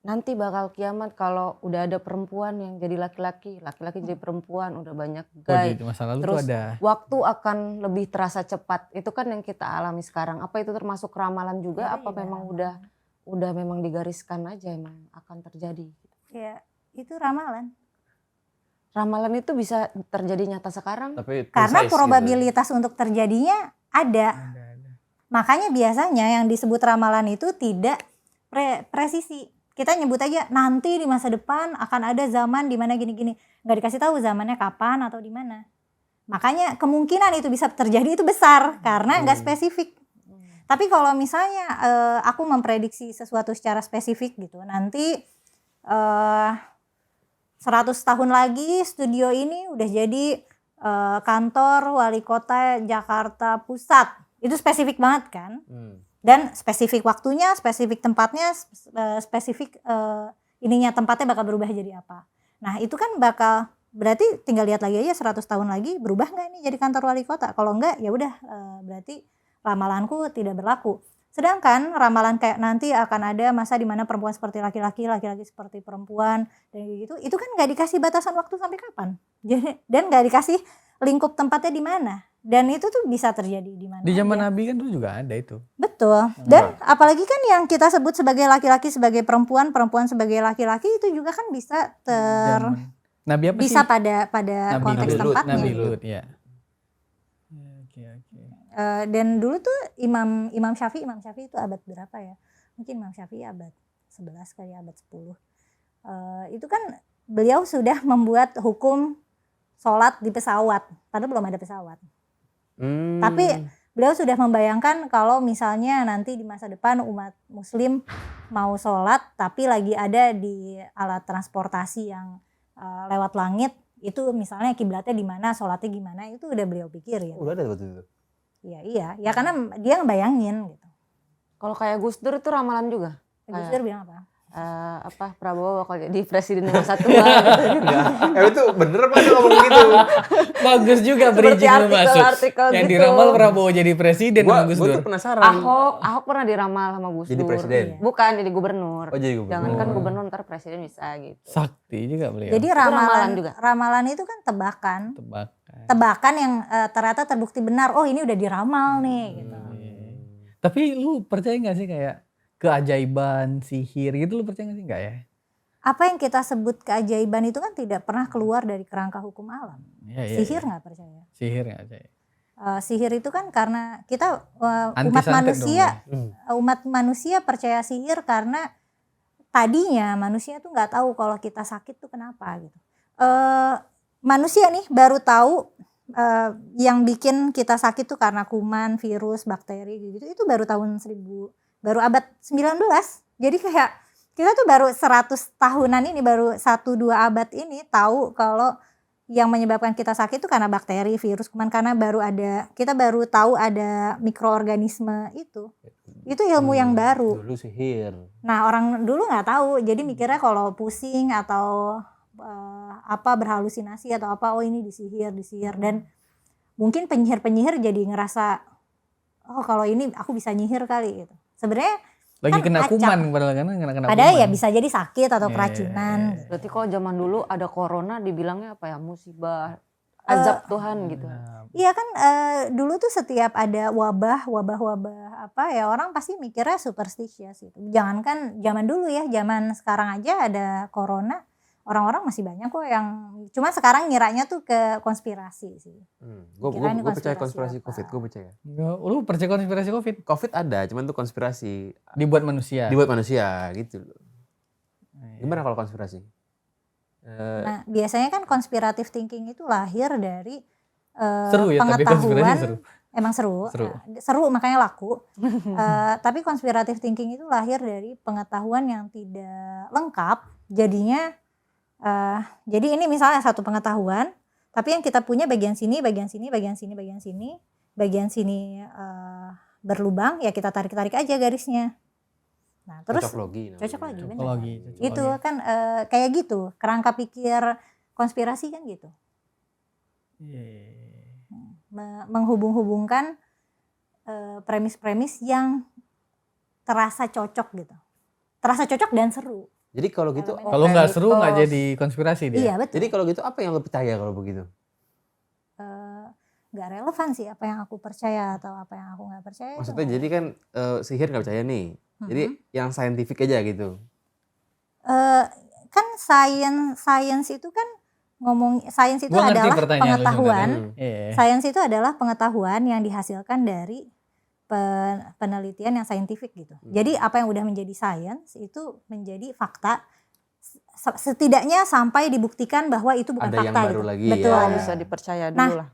nanti bakal kiamat kalau udah ada perempuan yang jadi laki-laki jadi perempuan, udah banyak gay. Di masa lalu Terus tuh ada. waktu akan lebih terasa cepat. Itu kan yang kita alami sekarang. Apa itu termasuk ramalan juga? Ya, apa iya, memang ramalan. udah memang digariskan aja emang akan terjadi? Ya, itu ramalan. Ramalan itu bisa terjadi nyata sekarang. Tapi Karena precise probabilitas untuk terjadinya ada. Makanya biasanya yang disebut ramalan itu tidak presisi. Kita nyebut aja nanti di masa depan akan ada zaman di mana gini-gini. Nggak dikasih tahu zamannya kapan atau di mana. Makanya kemungkinan itu bisa terjadi itu besar karena nggak spesifik. Tapi kalau misalnya aku memprediksi sesuatu secara spesifik gitu, nanti 100 tahun lagi studio ini udah jadi kantor wali kota Jakarta Pusat. Itu spesifik banget kan? Dan spesifik waktunya, spesifik tempatnya, spesifik ininya tempatnya bakal berubah jadi apa. Nah itu kan bakal berarti tinggal lihat lagi aja 100 tahun lagi berubah nggak ini jadi kantor wali kota. Kalau enggak ya udah berarti ramalanku tidak berlaku. Sedangkan ramalan kayak nanti akan ada masa di mana perempuan seperti laki-laki, laki-laki seperti perempuan dan gitu, itu kan nggak dikasih batasan waktu sampai kapan. Jadi dan nggak dikasih lingkup tempatnya di mana. Dan itu tuh bisa terjadi di mana. Di zaman Nabi kan dulu juga ada itu. Betul. Dan apalagi kan yang kita sebut sebagai laki-laki sebagai perempuan, perempuan sebagai laki-laki itu juga kan bisa Nabi apa bisa sih? pada Nabi konteks Lut. tempatnya. Nabi Lut, ya. Oke. Dan dulu tuh Imam Syafi'i itu abad berapa ya? Mungkin Imam Syafi'i abad 11 kali, abad 10. Itu kan beliau sudah membuat hukum sholat di pesawat, padahal belum ada pesawat. Tapi beliau sudah membayangkan kalau misalnya nanti di masa depan umat muslim mau sholat tapi lagi ada di alat transportasi yang lewat langit, itu misalnya kiblatnya di mana, sholatnya gimana, itu udah beliau pikir ya. Udah ada waktu itu. Iya, ya karena dia ngebayangin gitu. Kalau kayak Gus Dur itu ramalan juga. Gus Dur bilang apa? Prabowo bakal jadi presiden nomor 1 gitu. Itu bener apa dia ngomong gitu? Bagus juga bridging lu masuk. Yang gitu. diramal Prabowo jadi presiden sama Gus Gue Dur. tuh penasaran. Ahok pernah diramal sama Gus Dur. Jadi presiden? Bukan, jadi gubernur. Oh, jadi gubernur. Jangankan gubernur, ntar presiden bisa gitu. Sakti juga beliau. Jadi ramalan juga. Ramalan itu kan tebakan. Tebakan Yang ternyata terbukti benar. Oh, ini udah diramal nih gitu. Tapi lu percaya gak sih kayak keajaiban, sihir gitu, lu percaya gak sih? Enggak ya? Apa yang kita sebut keajaiban itu kan tidak pernah keluar dari kerangka hukum alam. Sihir nggak percaya. Sihir nggak percaya. Sihir itu kan karena kita Anti-santet umat manusia percaya sihir karena tadinya manusia tuh nggak tahu kalau kita sakit tuh kenapa gitu. Manusia nih baru tahu yang bikin kita sakit tuh karena kuman, virus, bakteri gitu. Itu baru baru abad 19. Jadi kayak kita tuh baru 100 tahunan ini, baru 1-2 abad ini tahu kalau yang menyebabkan kita sakit itu karena bakteri, virus, kuman, karena kita baru tahu ada mikroorganisme itu. Itu ilmu yang baru. Dulu sihir. Nah, orang dulu nggak tahu. Jadi mikirnya kalau pusing atau berhalusinasi atau apa, oh ini disihir. Dan mungkin penyihir jadi ngerasa, oh kalau ini aku bisa nyihir kali gitu. Sebenarnya Lagi kan kena acak. kuman padahal kan kena Padahal kuman. ya bisa jadi sakit atau keracunan. Berarti kalau zaman dulu ada corona dibilangnya apa ya, musibah, azab Tuhan gitu. Iya kan dulu tuh setiap ada wabah apa ya, orang pasti mikirnya superstitious gitu. Jangankan zaman dulu ya, zaman sekarang aja ada corona, orang-orang masih banyak kok yang cuma sekarang ngiranya tuh ke konspirasi sih. Gue Kirain percaya konspirasi konspirasi apa. COVID, gue percaya. Lu percaya konspirasi COVID? COVID ada, cuman tuh konspirasi Dibuat manusia. dibuat manusia gitu. Gimana kalau konspirasi? Nah, biasanya kan konspiratif thinking itu lahir dari Seru ya, tapi konspirasi pengetahuan. seru. Emang seru. Seru. Seru makanya laku. Tapi konspiratif thinking itu lahir dari pengetahuan yang tidak lengkap. Jadinya jadi ini misalnya satu pengetahuan, tapi yang kita punya bagian sini berlubang, ya kita tarik aja garisnya. Nah, terus Cocok logi. cocok lagi, bener. Cocokologi. Itu kan kayak gitu, kerangka pikir konspirasi kan gitu. Menghubung-hubungkan premis-premis yang terasa cocok gitu. Terasa cocok dan seru. Jadi kalau gitu, Kalau nggak seru nggak jadi konspirasi dia. Iya betul. jadi kalau gitu apa yang lo percaya kalau begitu? Nggak relevan sih apa yang aku percaya atau apa yang aku nggak percaya. itu Maksudnya nggak jadi kan sihir nggak percaya nih. Jadi yang saintifik aja gitu. kan science itu kan sains itu Gua ngerti adalah pertanyaan lu pengetahuan. Iya. Sains itu adalah pengetahuan yang dihasilkan dari penelitian yang saintifik gitu. Jadi apa yang udah menjadi sains itu menjadi fakta, setidaknya sampai dibuktikan bahwa itu bukan Ada yang fakta baru gitu. lagi Betul. ya. Bisa dipercaya dulu Nah, lah.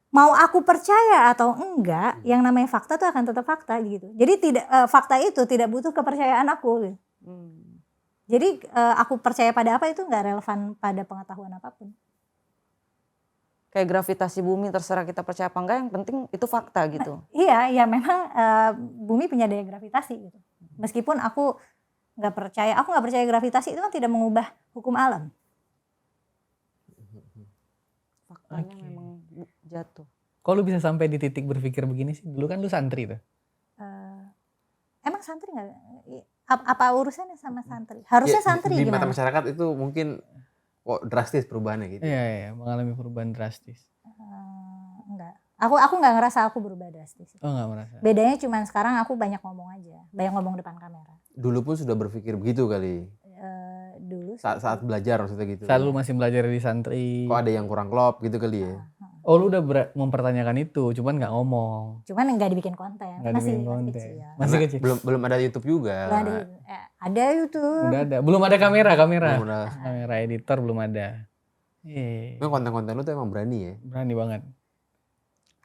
Mau aku percaya atau enggak, yang namanya fakta itu akan tetap fakta gitu. Jadi fakta itu tidak butuh kepercayaan aku gitu. Jadi aku percaya pada apa itu nggak relevan pada pengetahuan apapun. Kayak gravitasi bumi, terserah kita percaya apa enggak, yang penting itu fakta gitu. Iya, ya memang bumi punya daya gravitasi gitu. Meskipun aku nggak percaya gravitasi itu kan tidak mengubah hukum alam. Faktanya memang jatuh. Kok lu bisa sampai di titik berpikir begini sih? Dulu kan lu santri tuh. Emang santri nggak? Apa urusannya sama santri? Harusnya santri di mata gimana? masyarakat itu mungkin kok drastis perubahannya gitu. Iya, mengalami perubahan drastis. Enggak. Aku nggak ngerasa aku berubah drastis. Oh, nggak merasa. Bedanya cuma sekarang aku banyak ngomong aja, banyak ngomong depan kamera. Dulu pun sudah berpikir begitu kali. Dulu Saat belajar maksudnya gitu. Saat lu masih belajar di santri. Kok ada yang kurang klop gitu kali ya. Oh, lu udah mempertanyakan itu, cuman nggak ngomong. cuman nggak dibikin konten. Nggak masih dibikin konten. kecil. Masih Karena kecil. Belum ada YouTube juga. Belum ada YouTube. Udah ada. Belum ada kamera. Belum ada. Kamera editor belum ada. Memang konten-konten lu tuh emang berani ya. Berani banget.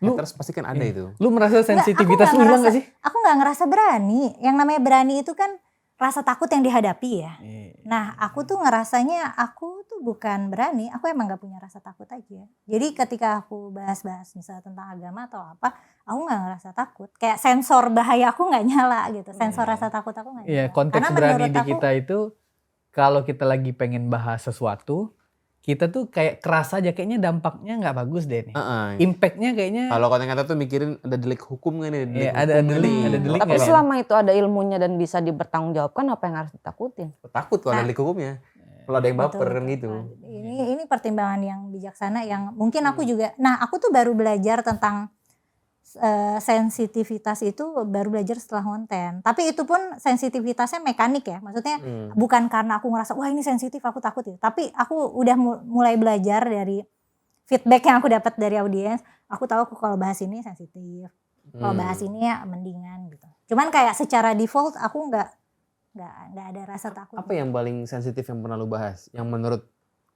Haters pasti kan ada itu. Lu merasa sensitivitas aku lu nggak hilang gak ngerasa- sih? Aku nggak ngerasa berani. Yang namanya berani itu kan rasa takut yang dihadapi ya. Nah, aku tuh ngerasanya aku tuh bukan berani, aku emang gak punya rasa takut aja. Jadi ketika aku bahas-bahas misalnya tentang agama atau apa, aku gak ngerasa takut. Kayak sensor bahaya aku gak nyala gitu, sensor rasa takut aku gak nyala. Iya, konteks Karena berani menurut di aku, kita itu kalau kita lagi pengen bahas sesuatu, kita tuh kayak kerasa aja kayaknya dampaknya nggak bagus deh nih. Impactnya kayaknya. Kalau konten-konten tuh mikirin ada delik hukum kan ya. Iya, ada delik Tapi nggak sih? selama itu ada ilmunya dan bisa dipertanggungjawabkan, apa yang harus ditakutin? Takut kalau ada delik hukumnya. Kalau ada yang baper betul, kan betul. gitu. Ini pertimbangan yang bijaksana yang mungkin aku juga. Nah, aku tuh baru belajar tentang sensitivitas itu baru belajar setelah konten. Tapi itu pun sensitivitasnya mekanik ya. Maksudnya bukan karena aku ngerasa wah ini sensitif aku takut ya. Tapi aku udah mulai belajar dari feedback yang aku dapat dari audiens. Aku tahu aku kalau bahas ini sensitif. Kalau bahas ini ya mendingan gitu. Cuman kayak secara default aku nggak nggak ada rasa takut. Apa yang paling sensitif yang pernah lu bahas? Yang menurut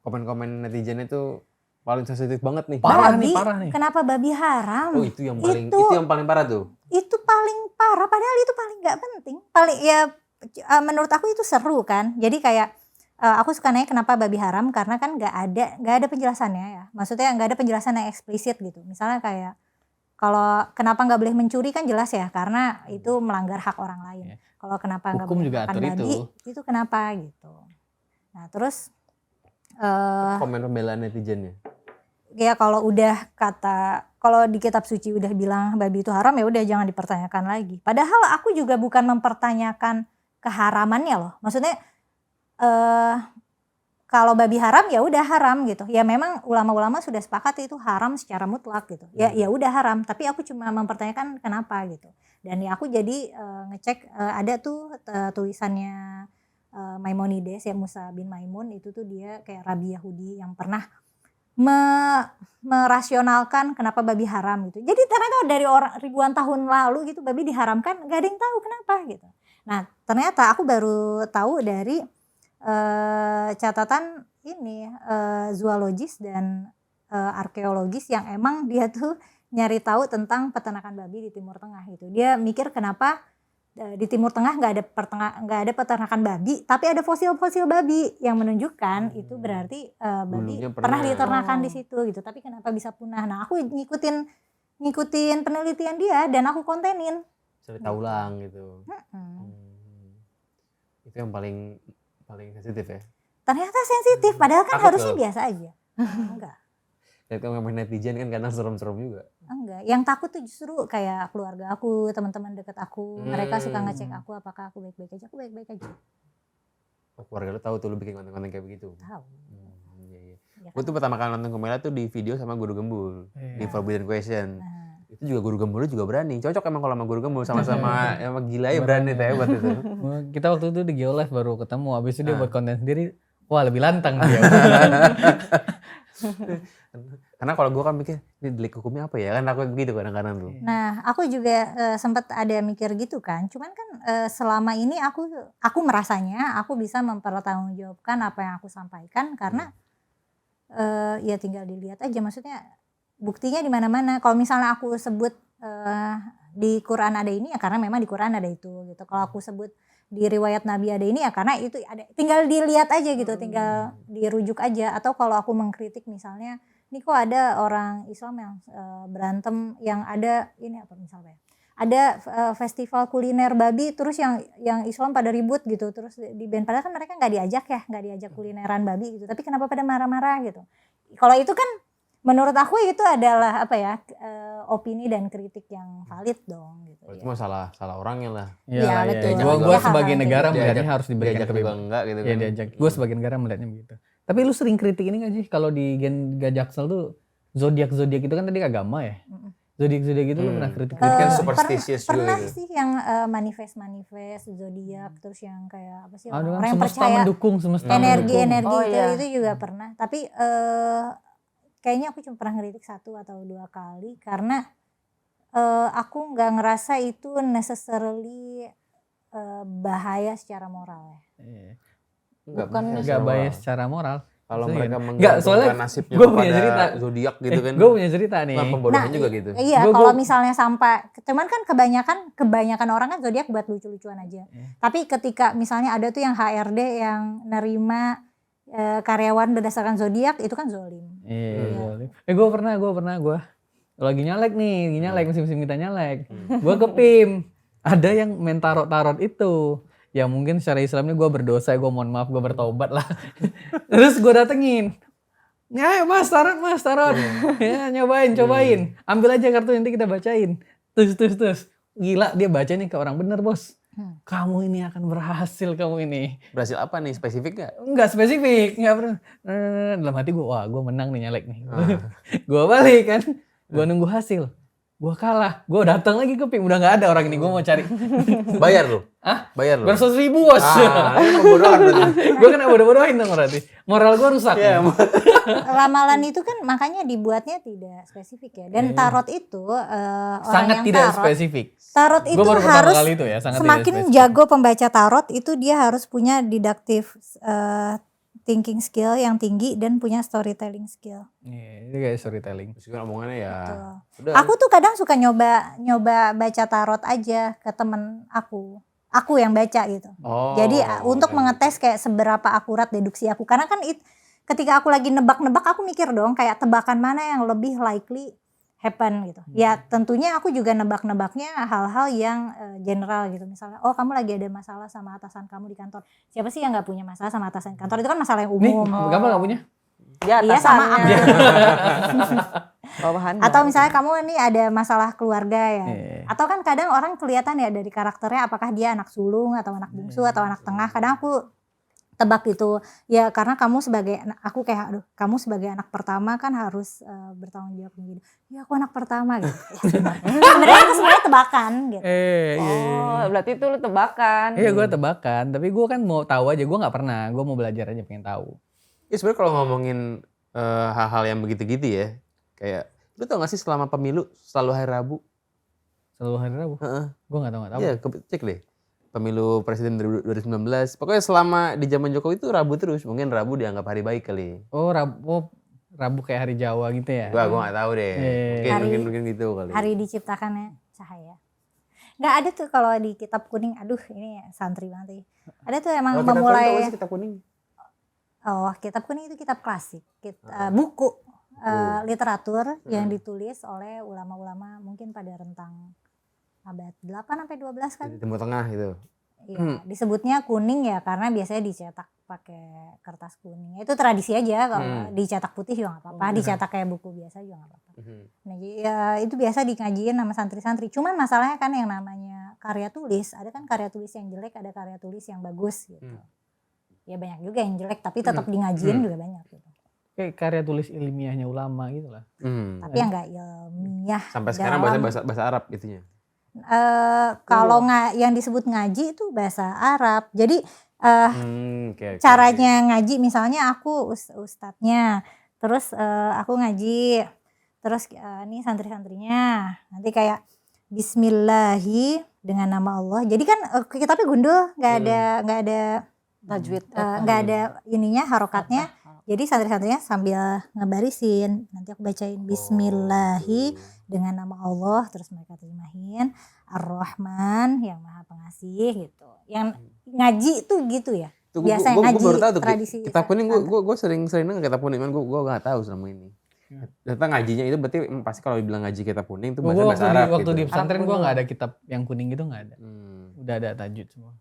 komen-komen netizen itu paling sensitif banget nih. Parah Babi, nih, parah nih. Kenapa babi haram? Oh itu yang paling Itu- itu yang paling parah tuh. Itu paling parah, padahal itu paling nggak penting. Paling ya menurut aku itu seru kan. Jadi kayak aku suka nanya kenapa babi haram, karena kan nggak ada penjelasannya ya. Maksudnya nggak ada penjelasan yang eksplisit gitu. Misalnya kayak kalau kenapa nggak boleh mencuri kan jelas ya, karena itu melanggar hak orang lain. Ya. Kalau kenapa nggak Hukum boleh juga makan atur babi, itu kenapa gitu. Nah terus Komen pembelaan netizennya. ya kalau di kitab suci udah bilang babi itu haram, ya udah jangan dipertanyakan lagi. Padahal aku juga bukan mempertanyakan keharamannya loh. Maksudnya kalau babi haram ya udah haram gitu. Ya memang ulama-ulama sudah sepakat itu haram secara mutlak gitu. Ya udah haram, tapi aku cuma mempertanyakan kenapa gitu. Dan ya aku jadi ngecek ada tuh tulisannya Maimonides ya, Musa bin Maimun, itu tuh dia kayak rabi Yahudi yang pernah merasionalkan kenapa babi haram gitu. Jadi ternyata dari ribuan tahun lalu gitu babi diharamkan, gak ada yang tahu kenapa gitu. Nah ternyata aku baru tahu dari catatan ini zoologis dan arkeologis yang emang dia tuh nyari tahu tentang peternakan babi di Timur Tengah gitu. Dia mikir kenapa di Timur Tengah nggak ada peternakan babi, tapi ada fosil-fosil babi yang menunjukkan itu berarti babi Dulunya pernah pernah. diternakan di situ gitu. Tapi kenapa bisa punah? Nah aku ngikutin penelitian dia dan aku kontenin. Cerita ulang gitu. Mm-mm. Itu yang paling sensitif ya. Ternyata sensitif, padahal kan Takut harusnya loh. biasa aja. Enggak. Dan komen netizen kan kadang serem-serem juga. Enggak, yang takut tuh justru kayak keluarga aku, teman-teman dekat aku. Mereka suka ngecek aku apakah aku baik-baik aja. Aku baik-baik aja. Keluarga lu tahu tuh lu bikin konten-konten kayak begitu. Tahu. Iya, iya. Ya Gue kan? tuh pertama kali nonton Komela tuh di video sama Guru Gembul. Di Iya. Forbidden Question. Nah, Itu juga Guru Gembul juga berani. Cocok emang kalau sama Guru Gembul sama-sama emang gila ya berani tuh hebat itu. Kita waktu itu di Geolive baru ketemu, habis itu dia Ah. buat konten sendiri. Wah lebih lantang dia. Karena kalau gue kan mikir, ini delik hukumnya apa ya? Kan aku begitu kadang-kadang tuh. Nah, aku juga sempat ada mikir gitu kan. Cuman kan selama ini aku merasanya aku bisa mempertanggungjawabkan apa yang aku sampaikan karena ya tinggal dilihat aja. Maksudnya buktinya di mana-mana. Kalau misalnya aku sebut di Quran ada ini ya karena memang di Quran ada itu gitu. Kalau aku sebut di riwayat Nabi ada ini ya karena itu ada. Tinggal dilihat aja gitu, tinggal dirujuk aja. Atau kalau aku mengkritik misalnya, ini kok ada orang Islam yang berantem, yang ada ini apa misalnya? Ada festival kuliner babi, terus yang Islam pada ribut gitu, terus di ban. Padahal kan mereka nggak diajak kulineran babi gitu. Tapi kenapa pada marah-marah gitu? Kalau itu kan menurut aku itu adalah apa ya, opini dan kritik yang valid dong gitu. Kalau itu Ya. mah salah orangnya lah. Iya, betul. Gue Ya, sebagai hal-hal negara kayak melihatnya Diajak- harus diberikan diajak juga kebebasan. enggak gitu Iya kan. diajak. Gue sebagai negara melihatnya begitu. Tapi lu sering kritik ini gak sih kalau di Gen Gajaksel tuh zodiak itu kan tadi agama ya. Mm-mm. Zodiak itu lu pernah kritik Kan kan? superstitious juga pernah gitu. sih yang manifest zodiak, terus yang kayak apa sih Aduh, orang yang semesta percaya mendukung, semesta energi mendukung. Oh, itu iya. itu juga pernah. Tapi kayaknya aku cuma pernah ngeritik 1 atau 2 kali karena aku nggak ngerasa itu necessarily bahaya secara moral ya. Iya. Bukan Nggak bias secara moral. Kalau Maksudnya mereka gini. Nggak, soalnya menggantungkan nasibnya gua punya kepada cerita. zodiak gitu kan. Gue punya cerita nih. Nah, pembodohan juga gitu. Iya, Gua- kalau misalnya sampai, cuman kan kebanyakan orang kan zodiak buat lucu-lucuan aja. Iya. Tapi ketika misalnya ada tuh yang HRD yang nerima karyawan berdasarkan zodiak, itu kan zolim. Iya. Gue pernah lagi nyalek musim-musim kita nyalek. Gue ke PIM. Ada yang main tarot itu. Ya mungkin secara Islamnya gue berdosa, gue mohon maaf, gue bertobat lah. Terus gue datengin. Ya mas tarot. Ya cobain. Ambil aja kartu nanti kita bacain. Terus. Gila dia baca nih ke orang bener bos. Kamu ini akan berhasil kamu ini. Berhasil apa nih? Spesifik gak? Enggak spesifik, enggak pernah. Dalam hati gue, wah gue menang nih nyalek nih. Gue balik kan, gue nunggu hasil. Gue kalah. Gue datang lagi ke PIM, udah nggak ada orang ini. Gue mau cari. Bayar lu? Hah? Bayar lu? Beratus ribu bos. Ini pembodohan berarti. Gue kena bodoh-bodohin dong berarti. Moral gue rusak. Iya, Ramalan itu kan makanya dibuatnya tidak spesifik ya. Dan tarot itu orang Sangat yang tidak tarot, spesifik. tarot Gue itu baru pertama harus kali itu ya. Sangat semakin tidak spesifik. jago pembaca tarot itu dia harus punya deductive thinking skill yang tinggi dan punya storytelling skill. Iya, itu kayak storytelling. Terus kan omongannya ya. Betul. Udah. Aku tuh kadang suka nyoba baca tarot aja ke temen aku. Aku yang baca gitu. Oh, Jadi untuk oke. mengetes kayak seberapa akurat deduksi aku. Karena kan ketika aku lagi nebak-nebak aku mikir dong kayak tebakan mana yang lebih likely happen gitu. Ya tentunya aku juga nebak-nebaknya hal-hal yang general gitu. Misalnya oh kamu lagi ada masalah sama atasan kamu di kantor. Siapa sih yang gak punya masalah sama atasan di kantor? Itu kan masalah yang Nih, umum. gampang gak punya? Dia Iya, sama atasannya. Bawahannya. Atau misalnya kamu nih ada masalah keluarga ya. Iya. Atau kan kadang orang kelihatan ya dari karakternya apakah dia anak sulung atau anak bungsu atau anak tengah. Kadang aku tebak itu ya karena kamu sebagai aku kayak aduh kamu sebagai anak pertama kan harus bertanggung jawab gitu. Ya aku anak pertama gitu. Ya, sebenarnya itu sebenarnya tebakan gitu. Oh, berarti itu lu tebakan. Iya gue tebakan, tapi gue kan mau tahu aja, gue nggak pernah, gue mau belajar aja pengen tahu. Ya sebenarnya kalau ngomongin hal-hal yang begitu-gitu ya, kayak lu tau gak sih selama pemilu selalu hari Rabu? Selalu hari Rabu? Heeh. Gue nggak tahu. Iya, cek deh. Pemilu presiden 2019. Pokoknya selama di zaman Jokowi itu Rabu terus. Mungkin Rabu dianggap hari baik kali. Oh Rabu kayak hari Jawa gitu ya? Gua gak tahu deh. Mungkin gitu kali. Hari diciptakannya cahaya. Nggak ada tuh kalau di kitab kuning. Aduh ini santri banget. Ada tuh emang Kalau memulai. kitab kuning. Oh kitab kuning itu kitab klasik. Buku literatur yang ditulis oleh ulama-ulama mungkin pada rentang abad 8 sampai 12 kan. Di Timur Tengah gitu. Iya, disebutnya kuning ya karena biasanya dicetak pakai kertas kuning. Itu tradisi aja kalau dicetak putih juga nggak apa-apa, dicetak kayak buku biasa juga nggak apa-apa. Nah, ya itu biasa dikajiin sama santri-santri. Cuman masalahnya kan yang namanya karya tulis, ada kan karya tulis yang jelek, ada karya tulis yang bagus gitu. Ya banyak juga yang jelek tapi tetap di ngajiin juga banyak gitu. Kayak karya tulis ilmiahnya ulama gitu lah. Tapi yang nggak ilmiah. Sampai sekarang bahasa Arab gitunya. Kalau yang disebut ngaji itu bahasa Arab. Jadi Okay. caranya ngaji misalnya aku ustadznya, terus aku ngaji, terus nih santri-santrinya nanti kayak Bismillahi dengan nama Allah. Jadi kan kitabnya gundul, nggak ada Tajwid. nggak ada ininya harokatnya. Jadi santri-santrinya sambil ngebarisin, nanti aku bacain Bismillahi dengan nama Allah, terus mereka terimahin Ar-Rahman yang Maha Pengasih gitu. Yang ngaji itu gitu ya. Biasanya ngaji baru tahu tuh, tradisi. kitab kuning gue sering dengar kitab kuning, gue nggak tahu selama ini. Ternyata ngajinya itu berarti pasti kalau dibilang ngaji kitab kuning itu bahasa Arab. Waktu di gitu. pesantren gue nggak ada kitab yang kuning gitu, nggak ada. Udah ada tajwid semua.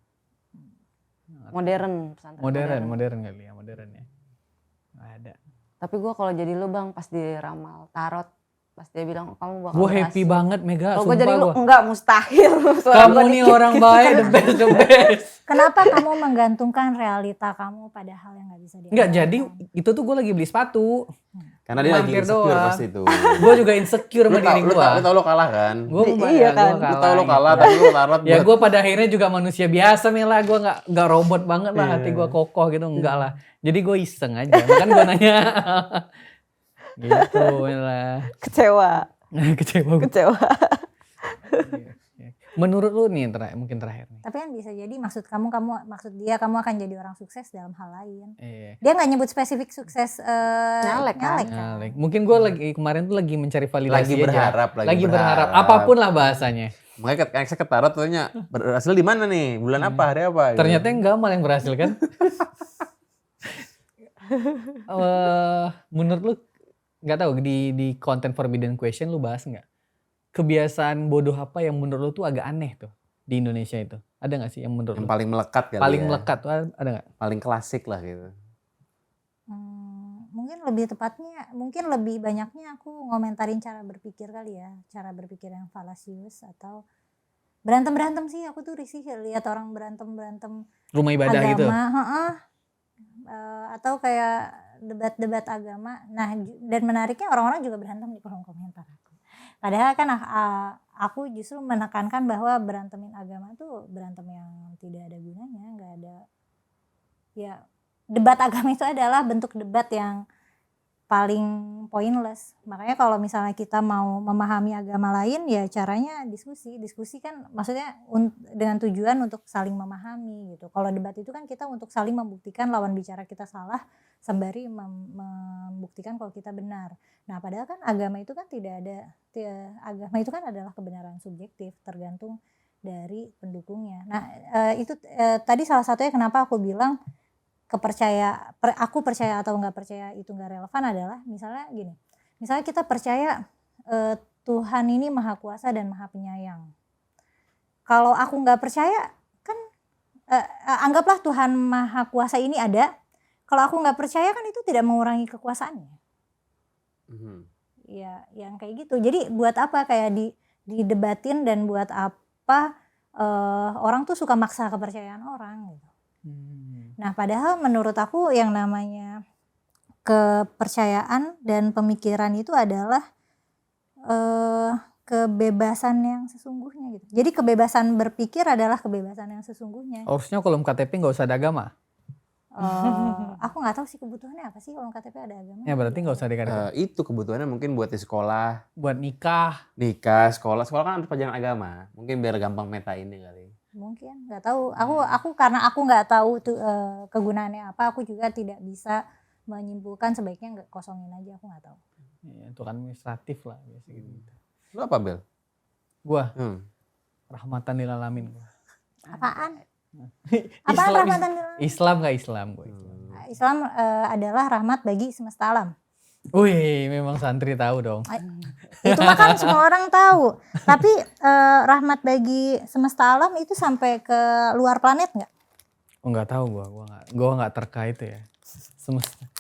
Modern. pesantren Modern kali ya, modern ya. Nggak ada. Tapi gue kalau jadi lu bang pas diramal tarot, pas dia bilang kamu bakal Gue happy berhasil. banget Mega, Kalau gue jadi lu sumpah gue. enggak mustahil. Suara Kamu gua nih dikit. orang baik, the best. Kenapa kamu menggantungkan realita kamu pada hal yang nggak bisa diandalkan? Enggak, jadi itu tuh gue lagi beli sepatu. Karena dia lagi Mampir insecure doang. pasti itu. Gue juga insecure sama diri gue. Lu tau lo kalah kan? Gue Iya kan? Lu tau lo kalah tapi lu tarot. Ya gue pada akhirnya juga manusia biasa Mela, gue nggak robot banget lah, hati gue kokoh gitu, enggak lah. Jadi gue iseng aja, makanya gue nanya. Gitu Mela. Kecewa. Kecewa gue. Kecewa. Menurut lu nih mungkin terakhir nih. Tapi kan bisa jadi maksud dia kamu akan jadi orang sukses dalam hal lain. Iya. Dia nggak nyebut spesifik sukses Nyalek kan? Nyalek. Mungkin gue lagi kemarin tuh lagi mencari validasi Lagi berharap, aja. Lagi berharap. Apapun lah bahasanya. Makanya saya ke tarot tanya berhasil di mana nih? Bulan apa? Hari apa? Gitu. Ternyata enggak, malah yang berhasil kan. Menurut lu nggak tahu di konten Forbidden Question lu bahas nggak? Kebiasaan bodoh apa yang menurut lu tuh agak aneh tuh di Indonesia itu? Ada nggak sih yang menurut yang lu? paling melekat kali Paling ya. melekat tuh ada nggak? Paling klasik lah gitu. Mungkin lebih tepatnya, mungkin lebih banyaknya aku ngomentarin cara berpikir kali ya, cara berpikir yang falasius atau berantem sih. Aku tuh risih lihat orang berantem Rumah ibadah agama, gitu? atau kayak debat agama. Nah dan menariknya orang-orang juga berantem di kolom komentar aku. Padahal kan aku justru menekankan bahwa berantemin agama tuh berantem yang tidak ada gunanya, nggak ada. Ya, debat agama itu adalah bentuk debat yang paling pointless. Makanya kalau misalnya kita mau memahami agama lain, ya caranya diskusi. Diskusi kan maksudnya dengan tujuan untuk saling memahami gitu. Kalau debat itu kan kita untuk saling membuktikan lawan bicara kita salah, sembari membuktikan kalau kita benar. Nah, padahal kan agama itu kan agama itu kan adalah kebenaran subjektif, tergantung dari pendukungnya. Nah, itu tadi salah satunya kenapa aku bilang aku percaya atau nggak percaya itu nggak relevan adalah misalnya gini, misalnya kita percaya Tuhan ini maha kuasa dan maha penyayang. Kalau aku nggak percaya kan anggaplah Tuhan maha kuasa ini ada, kalau aku nggak percaya kan itu tidak mengurangi kekuasaannya. Ya yang kayak gitu. Jadi buat apa kayak didebatin dan buat apa orang tuh suka maksa kepercayaan orang gitu. Nah, padahal menurut aku yang namanya kepercayaan dan pemikiran itu adalah kebebasan yang sesungguhnya gitu. Jadi kebebasan berpikir adalah kebebasan yang sesungguhnya. Harusnya kolom KTP nggak usah ada agama. Aku nggak tahu sih kebutuhannya apa sih kalau KTP ada agama. Ya berarti nggak usah di KTP. Itu kebutuhannya mungkin buat di sekolah, Buat nikah. sekolah kan harus pelajaran agama. Mungkin biar gampang metainnya kali. Mungkin nggak tahu. Aku karena aku nggak tahu tuh kegunaannya apa, aku juga tidak bisa menyimpulkan, sebaiknya nggak kosongin aja, aku nggak tahu. Ya, itu kan administratif lah biasa gitu. Lu apa, Bel? Gua rahmatan lil alamin. Apaan? Islam, rahmatan lil alamin? Islam nggak Islam gua. Islam adalah rahmat bagi semesta alam. Wih, memang santri tahu dong. Itu mah kan semua orang tahu. Tapi rahmat bagi semesta alam itu sampai ke luar planet nggak? Oh nggak tahu gua nggak terkait ya.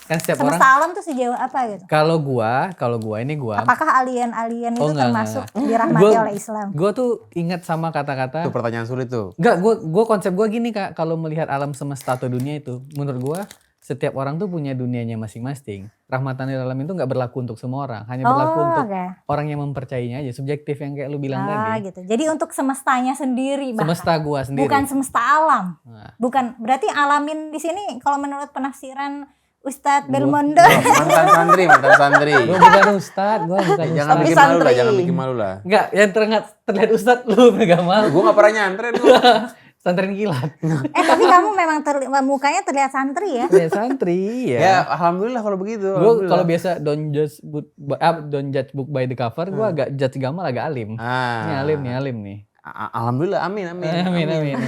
Kan setiap Semesta orang. alam tuh sejauh apa gitu? Kalau gua ini gua. Apakah alien itu enggak, termasuk dirahmati oleh Islam? Gua tuh ingat sama kata-kata. Itu pertanyaan sulit tuh. Enggak, gua konsep gua gini Kak, kalau melihat alam semesta atau dunia itu, menurut gua setiap orang tuh punya dunianya masing-masing. Rahmatan lil alamin itu nggak berlaku untuk semua orang, hanya berlaku untuk orang yang mempercayainya aja, subjektif yang kayak lu bilang tadi. Gitu. Jadi untuk semestanya sendiri bahkan. Semesta gua sendiri. Bukan semesta alam. Nah. Bukan, berarti alamin di sini kalau menurut penafsiran Ustadz Belmondo. Mantan santri. Gua bukan ustad, gua bukan Jangan ustad. bikin malu lah. Enggak, yang terlihat ustad lu enggak malu. Gue gak pernah nyantren gua. Santren kilat. Tapi kamu memang mukanya terlihat santri ya? Ya santri ya. Ya alhamdulillah kalau begitu. Gue kalau biasa don't judge book by the cover, gue agak judge Gamal agak alim. Ini alim nih. Alhamdulillah, amin. Amin.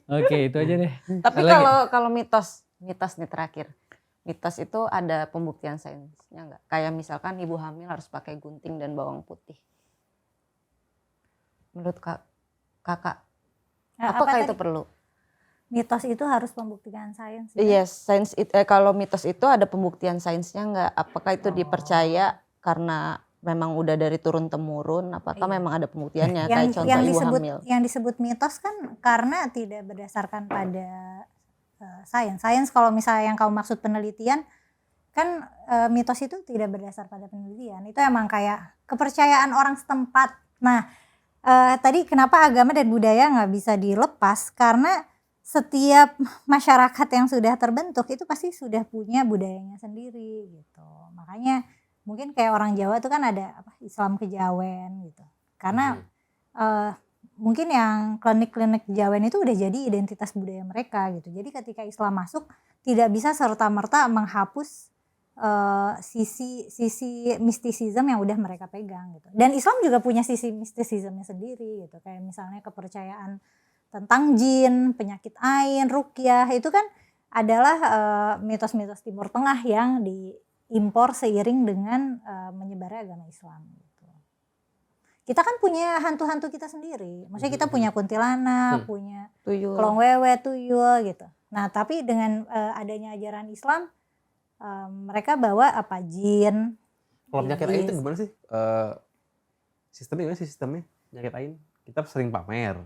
Oke, itu aja deh. Tapi kalau mitos nih terakhir. Mitos itu ada pembuktian sainsnya nggak? Kayak misalkan ibu hamil harus pakai gunting dan bawang putih. Menurut kakak, apakah itu perlu? Mitos itu harus pembuktian sains. Yes, kalau mitos itu ada pembuktian sainsnya nggak? Apakah itu dipercaya karena memang udah dari turun temurun? Apakah memang ada pembuktiannya? Kayak contoh ibu hamil. Yang disebut mitos kan karena tidak berdasarkan pada sains. Sains kalau misalnya yang kamu maksud penelitian kan mitos itu tidak berdasar pada penelitian. Itu emang kayak kepercayaan orang setempat. Nah, tadi kenapa agama dan budaya nggak bisa dilepas? Karena setiap masyarakat yang sudah terbentuk itu pasti sudah punya budayanya sendiri gitu. Makanya mungkin kayak orang Jawa tuh kan ada Islam kejawen gitu. Karena mungkin yang klinik-klinik kejawen itu udah jadi identitas budaya mereka gitu. Jadi ketika Islam masuk tidak bisa serta-merta menghapus sisi mistisisme yang udah mereka pegang gitu. Dan Islam juga punya sisi mistisismenya sendiri gitu. Kayak misalnya kepercayaan tentang jin, penyakit ain, ruqyah itu kan adalah mitos-mitos Timur Tengah yang diimpor seiring dengan menyebarnya agama Islam gitu. Kita kan punya hantu-hantu kita sendiri. Maksudnya kita punya kuntilanak, punya tuyul, kelong wewe, tuyul gitu. Nah, tapi dengan adanya ajaran Islam mereka bawa jin. Kalau penyakit ain itu gimana sih? Sistemnya gimana sih sistemnya? Penyakit ain kita sering pamer.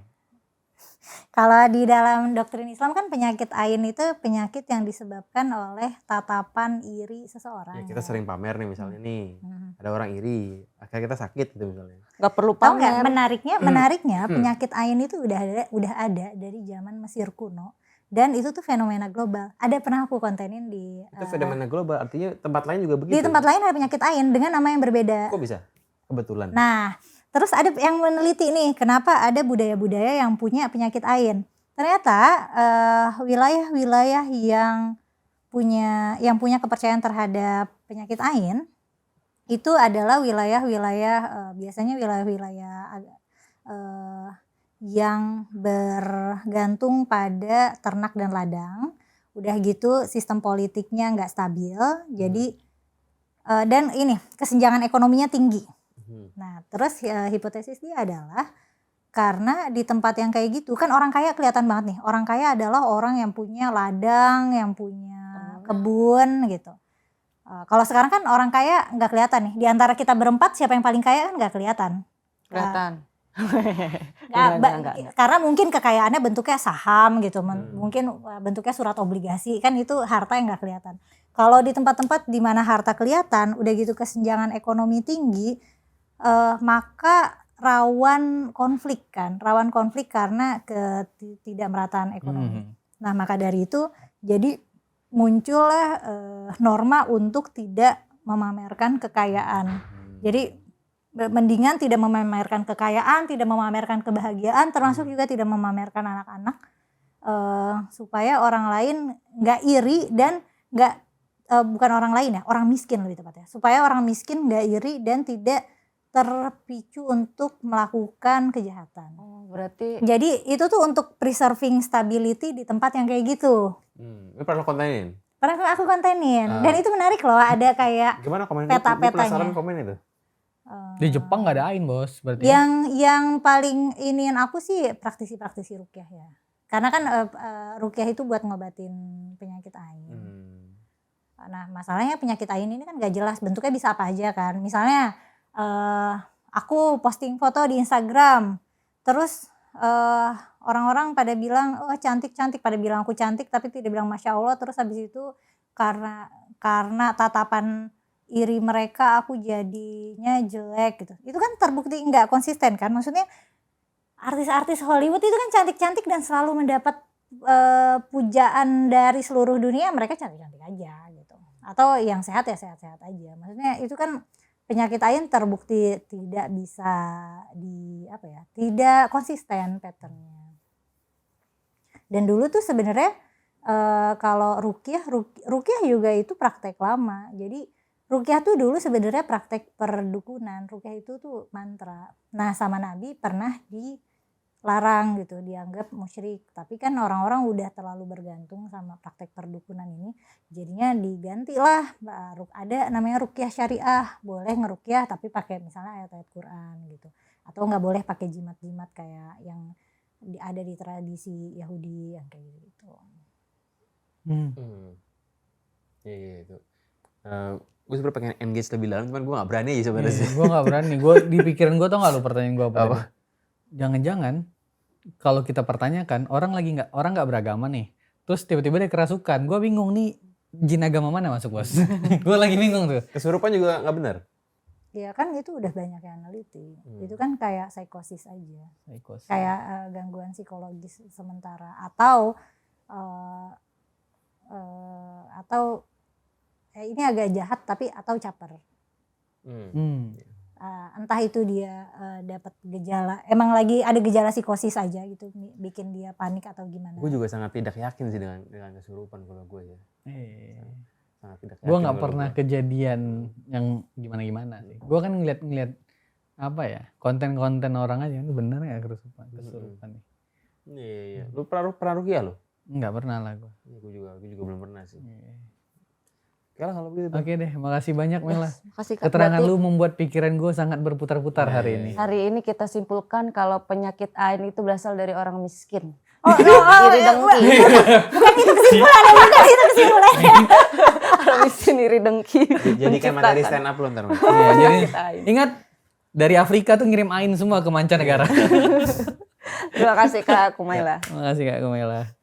Kalau di dalam doktrin Islam kan penyakit ain itu penyakit yang disebabkan oleh tatapan iri seseorang. Ya, kita sering pamer nih misalnya nih, ada orang iri, akhirnya kita sakit gitu misalnya. Nggak perlu Tahu nggak pamer. menariknya penyakit ain itu udah ada dari zaman Mesir kuno dan itu tuh fenomena global. Ada pernah aku kontenin di Itu fenomena global, artinya tempat lain juga begitu. di tempat lain ada penyakit ain dengan nama yang berbeda. Kok bisa? Kebetulan. Nah, terus ada yang meneliti nih, kenapa ada budaya-budaya yang punya penyakit ain. Ternyata wilayah-wilayah yang punya kepercayaan terhadap penyakit ain itu adalah wilayah-wilayah biasanya wilayah-wilayah yang bergantung pada ternak dan ladang. Udah gitu sistem politiknya nggak stabil, jadi dan ini kesenjangan ekonominya tinggi. Nah, terus hipotesis dia adalah karena di tempat yang kayak gitu kan orang kaya kelihatan banget nih. Orang kaya adalah orang yang punya ladang, yang punya kebun gitu. Kalau sekarang kan orang kaya nggak kelihatan nih. Di antara kita berempat siapa yang paling kaya kan nggak kelihatan. Kelihatan. Nggak. Karena mungkin kekayaannya bentuknya saham gitu, mungkin bentuknya surat obligasi, kan itu harta yang nggak kelihatan. Kalau di tempat-tempat di mana harta kelihatan, udah gitu kesenjangan ekonomi tinggi, maka rawan konflik karena ketidakmerataan ekonomi. Nah, maka dari itu jadi muncullah norma untuk tidak memamerkan kekayaan. Jadi mendingan tidak memamerkan kekayaan, tidak memamerkan kebahagiaan, termasuk juga tidak memamerkan anak-anak, supaya orang lain nggak iri dan nggak bukan orang lain ya, orang miskin lebih tepatnya, supaya orang miskin nggak iri dan tidak terpicu untuk melakukan kejahatan. Oh, berarti Jadi itu tuh untuk preserving stability di tempat yang kayak gitu. Ini pernah kontenin? Pernah aku kontenin dan itu menarik loh, ada kayak Gimana komen? peta-petanya. Penasaran komen itu. Di Jepang nggak ada ain bos, berarti. Yang paling iniin aku sih praktisi-praktisi rukyah ya. Karena kan rukyah itu buat ngobatin penyakit ain. Nah, masalahnya penyakit ain ini kan gak jelas bentuknya, bisa apa aja kan. Misalnya aku posting foto di Instagram, terus orang-orang pada bilang oh cantik-cantik, pada bilang aku cantik tapi tidak bilang Masya Allah, terus habis itu karena tatapan iri mereka aku jadinya jelek gitu. Itu kan terbukti nggak konsisten kan. Maksudnya artis-artis Hollywood itu kan cantik-cantik dan selalu mendapat pujaan dari seluruh dunia, mereka cantik-cantik aja gitu. Atau yang sehat ya sehat-sehat aja. Maksudnya itu kan penyakit ain terbukti tidak bisa tidak konsisten patternnya. Dan dulu tuh sebenarnya kalau rukyah juga itu praktek lama. Jadi rukyah tuh dulu sebenarnya praktek perdukunan. Rukyah itu tuh mantra. Nah, sama Nabi pernah dilarang gitu, dianggap musyrik. Tapi kan orang-orang udah terlalu bergantung sama praktek perdukunan ini, jadinya digantilah. Ada namanya rukyah syariah, boleh ngerukyah tapi pakai misalnya ayat-ayat Quran gitu. Atau nggak boleh pakai jimat-jimat kayak yang ada di tradisi Yahudi yang kayak gitu. Iya itu. Gue sebenernya pengen engage lebih dalam, cuman gue gak berani aja sebenarnya. Gue gak berani. Gue di pikiran gue tau gak lu pertanyaan gue apa? Jangan-jangan kalau kita pertanyakan orang nggak beragama nih, terus tiba-tiba dia kerasukan. Gue bingung nih jin agama mana masuk bos? Gue lagi bingung tuh. Kesurupan juga gak benar? Ya kan itu udah banyak yang neliti. Itu kan kayak psikosis aja. Psikosis. Kayak gangguan psikologis sementara atau ini agak jahat tapi atau caper. Entah itu dia dapat gejala, emang lagi ada gejala psikosis aja gitu, bikin dia panik atau gimana. Gue juga sangat tidak yakin sih dengan kesurupan kalau gue ya. Sangat tidak yakin. Gue nggak pernah kejadian yang gimana sih. Gue kan ngeliat apa ya, konten-konten orang aja, itu bener nggak kesurupan nih? Iya. Lu pernah rukyah lo? Nggak pernah lah gue. Gue juga belum pernah sih. Kalau begitu. Oke deh, makasih banyak Mela. Makasih, keterangan lu membuat pikiran gue sangat berputar-putar hari ini. Hari ini kita simpulkan kalau penyakit ain itu berasal dari orang miskin. Iri dengki. Bukan itu kesimpulannya. Orang miskin iri dengki. Jadi kan materi stand up lu ntar. Iya, jadi ingat dari Afrika tuh ngirim ain semua ke mancanegara. Terima kasih Kak Kumaila. Terima kasih Kak Kumaila.